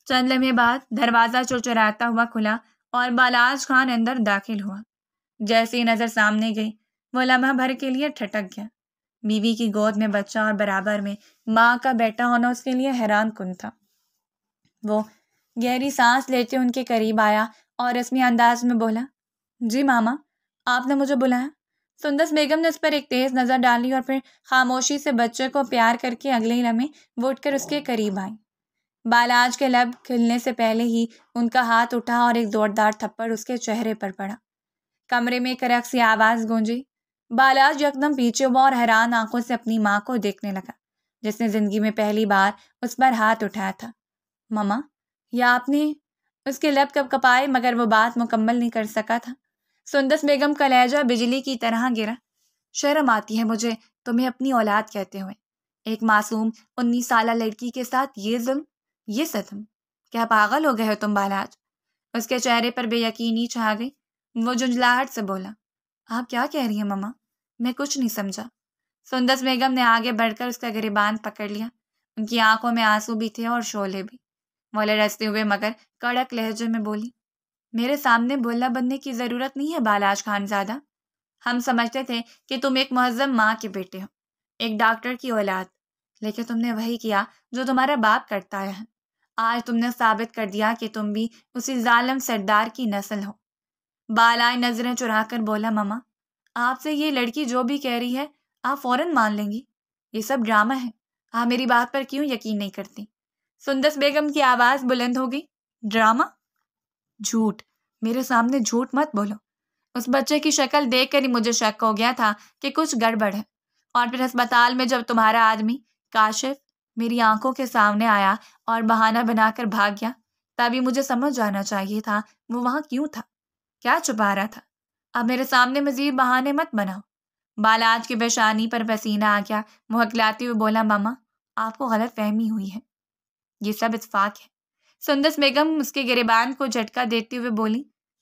چند لمحے بعد دروازہ چرچراتا ہوا کھلا اور بالاج خان اندر داخل ہوا۔ جیسی نظر سامنے گئی، وہ لمحہ بھر کے لیے ٹھٹک گیا۔ بیوی کی گود میں بچہ اور برابر میں ماں کا بیٹا ہونا اس کے لیے حیران کن تھا۔ وہ گہری سانس لیتے ان کے قریب آیا اور رسمی انداز میں بولا، جی ماما، آپ نے مجھے بلایا؟ سندس بیگم نے اس پر ایک تیز نظر ڈالی اور پھر خاموشی سے بچے کو پیار کر کے اگلے ہی لمحے وہ اٹھ کر اس کے قریب آئی۔ بالاج کے لب کھلنے سے پہلے ہی ان کا ہاتھ اٹھا اور ایک زوردار تھپڑ اس کے چہرے پر پڑا۔ کمرے میں ایک کرخ سی آواز گونجی۔ بالاج یکدم پیچھے ہوا اور حیران آنکھوں سے اپنی ماں کو دیکھنے لگا، جس نے زندگی میں پہلی بار اس پر ہاتھ اٹھایا تھا۔ ماما، یا آپ نے؟ اس کے لب کپ کپائے مگر وہ بات مکمل نہیں کر سکا تھا۔ سندس بیگم کا لہجہ بجلی کی طرح گرا۔ شرم آتی ہے مجھے تمہیں اپنی اولاد کہتے ہوئے، ایک معصوم 19 سالہ لڑکی کے ساتھ یہ ظلم، یہ ستم، کیا پاگل ہو گئے ہو تم بالاج؟ اس کے چہرے پر بے یقینی چھا گئی۔ وہ جھنجھلاہٹ سے بولا، آپ کیا کہہ رہی ہیں ماما؟ میں کچھ نہیں سمجھا۔ سندس بیگم نے آگے بڑھ کر اس کا گریبان پکڑ لیا۔ ان کی آنکھوں میں آنسو بھی تھے اور شعلے بھی۔ وہ لرزتے ہوئے مگر کڑک لہجے میں بولی، میرے سامنے بولنا بننے کی ضرورت نہیں ہے بالاج خان زادہ۔ ہم سمجھتے تھے کہ تم ایک مہذب ماں کے بیٹے ہو، ایک ڈاکٹر کی اولاد، لیکن تم نے وہی کیا جو تمہارا باپ کرتا ہے۔ آج تم نے ثابت کر دیا کہ تم بھی اسی ظالم سردار کی نسل ہو۔ بالائے نظریں چرا کر بولا، ماما، آپ سے یہ لڑکی جو بھی کہہ رہی ہے آپ فوراً مان لیں گی؟ یہ سب ڈرامہ ہے، آپ میری بات پر کیوں یقین نہیں کرتی؟ سندس بیگم کی آواز بلند ہو گئی، ڈرامہ؟ جھوٹ، میرے سامنے جھوٹ مت بولو۔ اس بچے کی شکل دیکھ کر ہی مجھے شک ہو گیا تھا کہ کچھ گڑبڑ ہے، اور پھر ہسپتال میں جب تمہارا آدمی کاشف میری آنکھوں کے سامنے آیا اور بہانہ بنا کر بھاگ گیا، تبھی مجھے سمجھ جانا چاہیے تھا وہ وہاں کیوں تھا، کیا چھپا رہا تھا۔ اب میرے سامنے مزید بہانے مت بناؤ۔ بالاج کی پیشانی پر پسینہ آ گیا۔ وہ ہکلاتے ہوئے بولا، ماما، آپ کو غلط فہمی ہوئی ہے، یہ سب اتفاق ہے۔ سندس بیگم اس کے گریبان کو جھٹکا دیتے ہوئے بولی،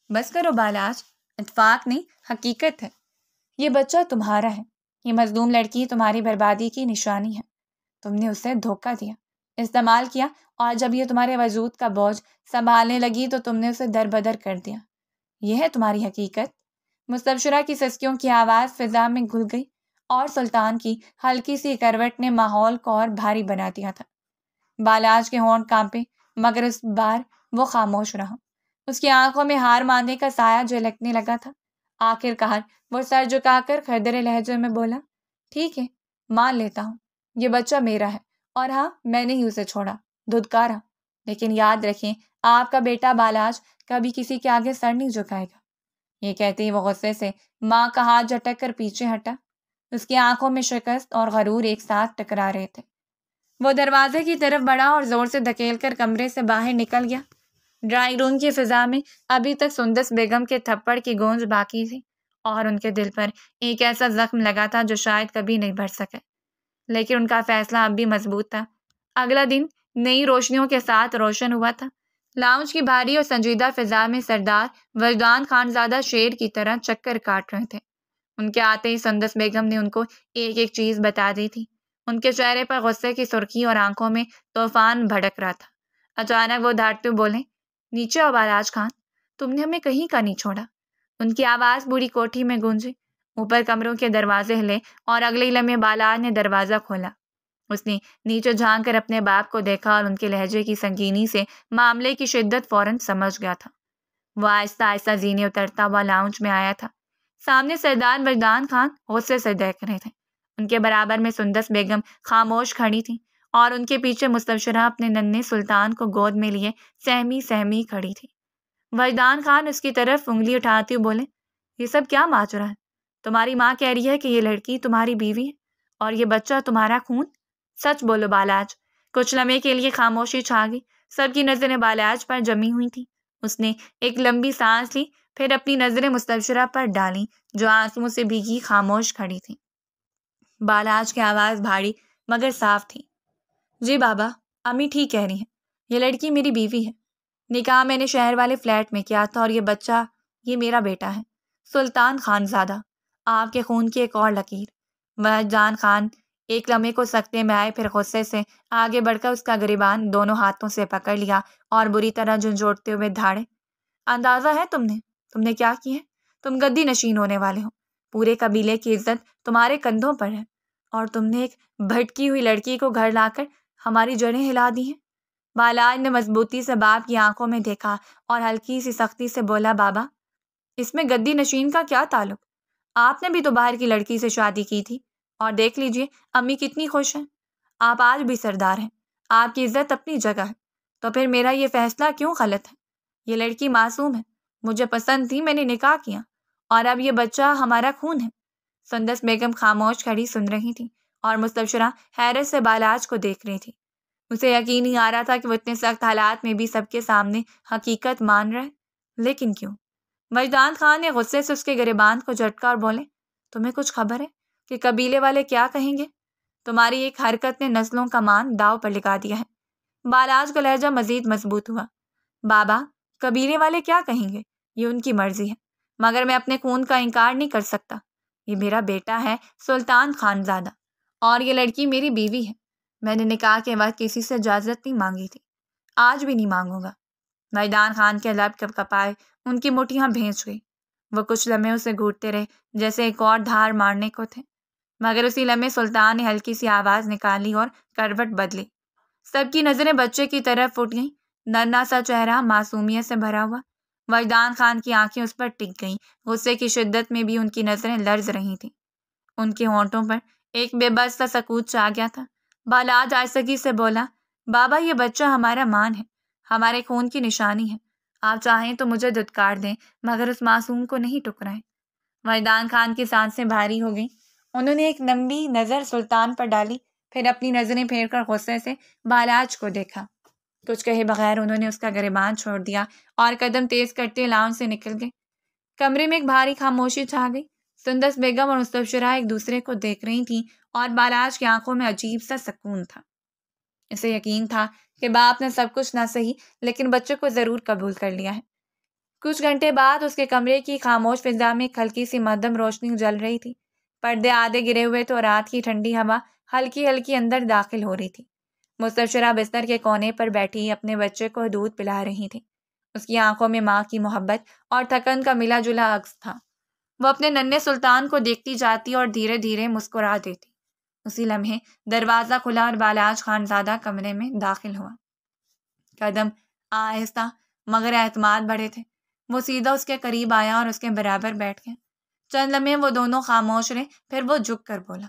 بس کرو بالاج، اتفاق نہیں، حقیقت ہے۔ یہ بچہ تمہارا ہے، یہ مظلوم لڑکی تمہاری بربادی کی نشانی ہے۔ تم نے اسے دھوکہ دیا، استعمال کیا، اور جب یہ تمہارے وجود کا بوجھ سنبھالنے لگی تو تم نے اسے در بدر کر دیا۔ یہ ہے تمہاری حقیقت۔ مستبشرہ کی سسکیوں کی آواز فضا میں گھل گئی اور سلطان کی ہلکی سی کروٹ نے ماحول کو اور بھاری بنا دیا تھا۔ بالاج کے ہونٹ کانپے مگر اس بار وہ خاموش رہا۔ اس کی آنکھوں میں ہار ماننے کا سایہ جھلکنے لگا تھا۔ آخر کار وہ سر جھکا کر کھردرے لہجے میں بولا، ٹھیک ہے، مان لیتا ہوں، یہ بچہ میرا ہے، اور ہاں، میں نے ہی اسے چھوڑا، دھتکارا، لیکن یاد رکھیں آپ کا بیٹا بالاج کبھی کسی کے آگے سر نہیں جھکائے گا۔ یہ کہتے ہی وہ غصے سے ماں کا ہاتھ جھٹک کر پیچھے ہٹا۔ اس کی آنکھوں میں شکست اور غرور ایک ساتھ ٹکرا رہے تھے۔ وہ دروازے کی طرف بڑھا اور زور سے دھکیل کر کمرے سے باہر نکل گیا۔ ڈرائنگ روم کی فضا میں ابھی تک سندس بیگم کے تھپڑ کی گونج باقی تھی اور ان کے دل پر ایک ایسا زخم لگا تھا جو شاید کبھی نہیں بھر سکے، لیکن ان کا فیصلہ اب بھی مضبوط تھا۔ اگلا دن نئی روشنیوں کے ساتھ روشن ہوا تھا۔ لاؤنج کی بھاری اور سنجیدہ فضا میں سردار وجدان خان زادہ شیر کی طرح چکر کاٹ رہے تھے۔ ان کے آتے ہی سندس بیگم نے ان کو ایک ایک چیز بتا دی تھی۔ ان کے چہرے پر غصے کی سرخی اور آنکھوں میں طوفان بھڑک رہا تھا۔ اچانک وہ دھاڑتے بولے، نیچے آؤ بالاج خان، تم نے ہمیں کہیں کا نہیں چھوڑا۔ ان کی آواز پوری کوٹھی میں گونجی۔ اوپر کمروں کے دروازے ہلے اور اگلے لمحے بالاج نے دروازہ کھولا۔ اس نے نیچے جھانک کر اپنے باپ کو دیکھا اور ان کے لہجے کی سنگینی سے معاملے کی شدت فوراً سمجھ گیا تھا۔ وہ آہستہ آہستہ زینے اترتا ہوا لاؤنج میں آیا تھا۔ سامنے سردار وجدان خان غصے سے دیکھ رہے تھے۔ ان کے برابر میں سندس بیگم خاموش کھڑی تھی اور ان کے پیچھے مستبشرہ اپنے ننھے سلطان کو گود میں لیے سہمی سہمی کھڑی تھی۔ وجدان خان اس کی طرف انگلی اٹھاتے ہوئے بولے، یہ سب کیا ماجرا ہے؟ تمہاری ماں کہہ رہی ہے کہ یہ لڑکی تمہاری بیوی ہے اور یہ بچہ تمہارا خون؟ سچ بولو بالاج۔ کچھ لمحے کے لیے خاموشی چھا گئی۔ سب کی نظریں بالاج پر جمی ہوئی تھیں۔ اس نے ایک لمبی سانس لی، پھر اپنی نظریں مستبشرہ پر ڈالیں جو آنسوؤں سے بھیگی خاموش کھڑی تھی۔ بالاج کی آواز بھاری مگر صاف تھی، جی بابا، امی ٹھیک کہہ رہی ہیں، یہ لڑکی میری بیوی ہے۔ نکاح میں نے شہر والے فلیٹ میں کیا تھا اور یہ بچہ، یہ میرا بیٹا ہے، سلطان خان زادہ، آپ کے خون کی ایک اور لکیر۔ وجدان خان ایک لمحے کو سکتے میں آئے، پھر غصے سے آگے بڑھ کر اس کا گریبان دونوں ہاتھوں سے پکڑ لیا اور بری طرح جھنجھوڑتے ہوئے دھاڑے، اندازہ ہے تم نے کیا کی ہے؟ تم گدی نشین ہونے والے ہو۔ پورے قبیلے کی عزت تمہارے کندھوں پر ہے اور تم نے ایک بھٹکی ہوئی لڑکی کو گھر لا کر ہماری جڑیں ہلا دی ہیں۔ بالاج نے مضبوطی سے باپ کی آنکھوں میں دیکھا اور ہلکی سی سختی سے بولا، بابا، اس میں گدی نشین کا کیا تعلق؟ آپ نے بھی تو باہر کی لڑکی سے شادی کی تھی اور دیکھ لیجئے امی کتنی خوش ہیں۔ آپ آج بھی سردار ہیں، آپ کی عزت اپنی جگہ ہے، تو پھر میرا یہ فیصلہ کیوں غلط ہے؟ یہ لڑکی معصوم ہے، مجھے پسند تھی، میں نے نکاح کیا اور اب یہ بچہ ہمارا خون ہے۔ سندس بیگم خاموش کھڑی سن رہی تھی اور مستبشرہ حیرت سے بالاج کو دیکھ رہی تھی۔ اسے یقین نہیں آ رہا تھا کہ وہ اتنے سخت حالات میں بھی سب کے سامنے حقیقت مان رہے، لیکن کیوں؟ وجدان خان نے غصے سے اس کے گریبان کو جھٹکا اور بولے، تمہیں کچھ خبر ہے کہ قبیلے والے کیا کہیں گے؟ تمہاری ایک حرکت نے نسلوں کا مان داؤ پر لگا دیا ہے۔ بالاج کا لہجہ مزید مضبوط ہوا، بابا، قبیلے والے کیا کہیں گے یہ ان کی مرضی ہے، مگر میں اپنے خون کا انکار نہیں کر سکتا۔ یہ میرا بیٹا ہے سلطان خان زادہ اور یہ لڑکی میری بیوی ہے۔ میں نے نکاح کے وقت کسی سے اجازت نہیں مانگی تھی، آج بھی نہیں مانگوں گا۔ وجدان خان کے لب کپ کپائے، ان کی مٹھیاں بھینچ گئی۔ وہ کچھ لمحے اسے گھورتے رہے جیسے ایک اور دھار مارنے کو تھے، مگر اسی لمحے سلطان نے ہلکی سی آواز نکالی اور کروٹ بدلی۔ سب کی نظریں بچے کی طرف اٹھ گئیں، ننھا سا چہرہ معصومیت سے بھرا ہوا۔ وجدان خان کی آنکھیں اس پر ٹک گئیں، غصے کی شدت میں بھی ان کی نظریں لرز رہی تھیں۔ ان کے ہونٹوں پر ایک بے بس سا سکوت چھا گیا تھا۔ بالاج آہستگی سے بولا، بابا، یہ بچہ ہمارا مان ہے، ہمارے خون کی نشانی ہے، آپ چاہیں تو مجھے دھتکار دیں مگر اس معصوم کو نہیں ٹکرائیں۔ وجدان خان کی سانسیں بھاری ہو گئیں۔ انہوں نے ایک لمبی نظر سلطان پر ڈالی، پھر اپنی نظریں پھیر کر غصے سے بالاج کو دیکھا۔ کچھ کہے بغیر انہوں نے اس کا گریبان چھوڑ دیا اور قدم تیز کرتے لاؤنج سے نکل گئے۔ کمرے میں ایک بھاری خاموشی چھا گئی۔ سندس بیگم اور مستبشرہ ایک دوسرے کو دیکھ رہی تھیں اور بالاج کی آنکھوں میں عجیب سا سکون تھا۔ اسے یقین تھا کہ باپ نے سب کچھ نہ صحیح لیکن بچے کو ضرور قبول کر لیا ہے۔ کچھ گھنٹے بعد اس کے کمرے کی خاموش فضا میں ایک ہلکی سی مدھم روشنی جل رہی تھی۔ پردے آدھے گرے ہوئے تو رات کی ٹھنڈی ہوا ہلکی ہلکی اندر داخل ہو رہی تھی۔ مستبشرہ بستر کے کونے پر بیٹھی اپنے بچے کو دودھ پلا رہی تھی۔ اس کی آنکھوں میں ماں کی محبت اور تھکن کا ملا جلا عکس تھا۔ وہ اپنے ننھے سلطان کو دیکھتی جاتی اور دھیرے دھیرے مسکرا دیتی۔ اسی لمحے دروازہ کھلا اور بالاج خان زادہ کمرے میں داخل ہوا۔ قدم آہستہ مگر اعتماد بڑھے تھے۔ وہ سیدھا اس کے قریب آیا اور اس کے برابر بیٹھ گیا۔ چند لمحے وہ دونوں خاموش رہے، پھر وہ جھک کر بولا،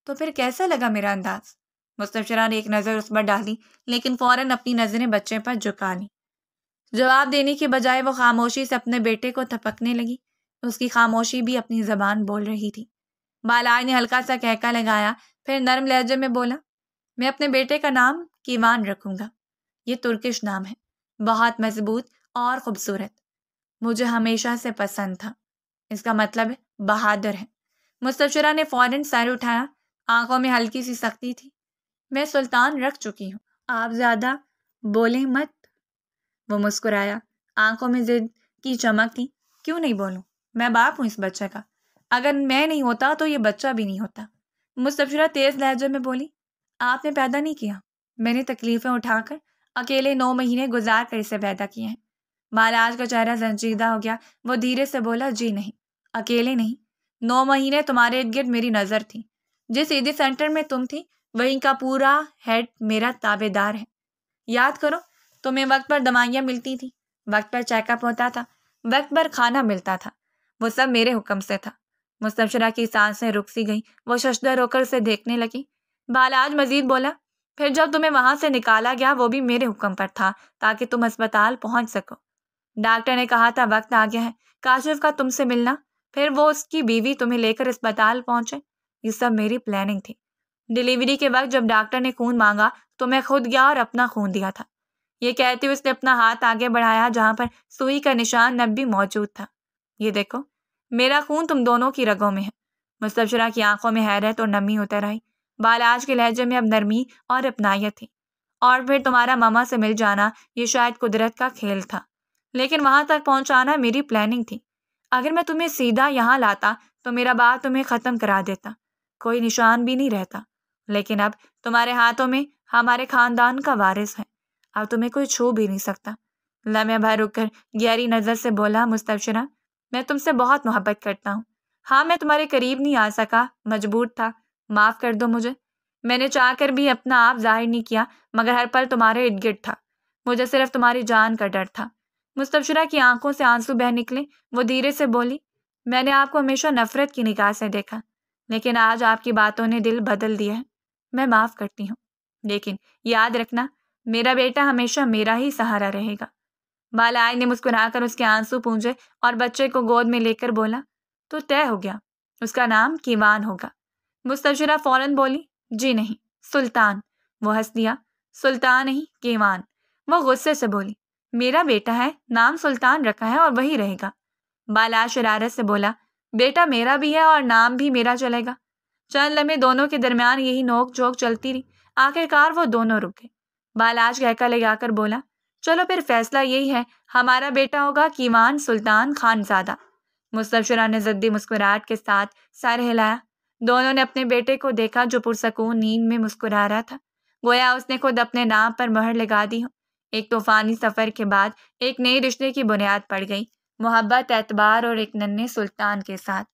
تو پھر کیسا لگا میرا انداز؟ مستبشرہ نے ایک نظر اس پر ڈالی لیکن فوراً اپنی نظریں بچے پر جھکا لیں۔ جواب دینے کی بجائے وہ خاموشی سے اپنے بیٹے کو تھپکنے لگی۔ اس کی خاموشی بھی اپنی زبان بول رہی تھی۔ بالاج نے ہلکا سا کہکا لگایا، پھر نرم لہجے میں بولا، میں اپنے بیٹے کا نام کیوان رکھوں گا۔ یہ ترکش نام ہے، بہت مضبوط اور خوبصورت، مجھے ہمیشہ سے پسند تھا، اس کا مطلب بہادر ہے۔ مستبشرہ نے فوراً سر اٹھایا، آنکھوں میں ہلکی سی سختی تھی۔ میں سلطان رکھ چکی ہوں، آپ زیادہ بولیں مت۔ وہ مسکرایا، آنکھوں میں ضد کی چمک تھی۔ کیوں نہیں بولوں؟ میں باپ ہوں اس بچے کا۔ اگر میں نہیں ہوتا تو یہ بچہ بھی نہیں ہوتا۔ مستبشرہ تیز لہجے میں بولی، آپ نے پیدا نہیں کیا، میں نے تکلیفیں اٹھا کر اکیلے 9 مہینے گزار کر اسے پیدا کیے ہیں۔ بالاج کا چہرہ سنجیدہ ہو گیا۔ وہ دھیرے سے بولا، جی نہیں، اکیلے نہیں، 9 مہینے تمہارے ارد گرد میری نظر تھی۔ جس ایدھی سینٹر میں تم تھی وہیں کا پورا ہیڈ میرا تابع دار ہے۔ یاد کرو، تمہیں وقت پر دوائیاں ملتی تھی، وقت پر چیک اپ ہوتا تھا، وقت پر کھانا ملتا تھا، وہ سب میرے حکم سے تھا۔ مستبشرہ کی سانسیں رک سی گئیں، وہ ششدر ہو کر اسے دیکھنے لگی۔ بالاج مزید بولا، پھر جب تمہیں وہاں سے نکالا گیا وہ بھی میرے حکم پر تھا تاکہ تم اسپتال پہنچ سکو۔ ڈاکٹر نے کہا تھا وقت آ گیا ہے کاشف کا تم سے ملنا، پھر وہ اس کی بیوی تمہیں لے کر اسپتال پہنچے۔ یہ سب میری پلاننگ تھی۔ ڈیلیوری کے وقت جب ڈاکٹر نے خون مانگا تو میں خود گیا اور اپنا خون دیا تھا۔ یہ کہتے ہوئے اس نے اپنا ہاتھ آگے بڑھایا جہاں پر سوئی کا نشان اب بھی موجود تھا۔ یہ دیکھو، میرا خون تم دونوں کی رگوں میں ہے۔ مستبشرہ کی آنکھوں میں حیرت اور نمی اتر آئی۔ بالاج کے لہجے میں اب نرمی اور اپنائیت تھی۔ اور پھر تمہارا ماما سے مل جانا یہ شاید قدرت کا کھیل تھا، لیکن وہاں تک پہنچانا میری پلاننگ تھی۔ اگر میں تمہیں سیدھا یہاں لاتا تو میرا باپ تمہیں ختم کرا دیتا، کوئی نشان بھی نہیں رہتا۔ لیکن اب تمہارے ہاتھوں میں ہمارے خاندان کا وارث ہے، اب تمہیں کوئی چھو بھی نہیں سکتا۔ لمحے بھر رک کر گہری نظر سے بولا مستبشرہ، میں تم سے بہت محبت کرتا ہوں۔ ہاں، میں تمہارے قریب نہیں آ سکا، مجبور تھا، معاف کر دو مجھے۔ میں نے چاہ کر بھی اپنا آپ ظاہر نہیں کیا، مگر ہر پل تمہارے ارد گرد تھا، مجھے صرف تمہاری جان کا ڈر تھا۔ مستبشرہ کی آنکھوں سے آنسو بہہ نکلے۔ وہ دھیرے سے بولی، میں نے آپ کو ہمیشہ نفرت کی نگاہ سے دیکھا، لیکن آج آپ کی باتوں نے دل بدل دیا ہے۔ میں معاف کرتی ہوں، لیکن یاد رکھنا میرا بیٹا ہمیشہ میرا ہی سہارا رہے گا۔ بالاج نے مسکرا کر اس کے آنسو پونجے اور بچے کو گود میں لے کر بولا، تو طے ہو گیا، اس کا نام کیوان ہوگا۔ مستبشرہ فوراً بولی، جی نہیں، سلطان۔ وہ ہنس دیا، سلطان نہیں، کیوان۔ وہ غصے سے بولی، میرا بیٹا ہے، نام سلطان رکھا ہے اور وہی رہے گا۔ بالاج شرارت سے بولا، بیٹا میرا بھی ہے اور نام بھی میرا چلے گا۔ چند لمحے دونوں کے درمیان یہی نوک جھوک چلتی رہی۔ آخرکار وہ دونوں رک گئے۔ بالاج کہکا لگا کر بولا، چلو پھر فیصلہ یہی ہے، ہمارا بیٹا ہوگا کیوان سلطان خان زادہ۔ مستبشرہ نے ضدی مسکراہٹ کے ساتھ سر ہلایا۔ دونوں نے اپنے بیٹے کو دیکھا جو پرسکون نیند میں مسکرا رہا تھا، گویا اس نے خود اپنے نام پر مہر لگا دی ہو۔ ایک طوفانی سفر کے بعد ایک نئے رشتے کی بنیاد پڑ گئی، محبت، اعتبار اور ایک ننھے سلطان کے ساتھ۔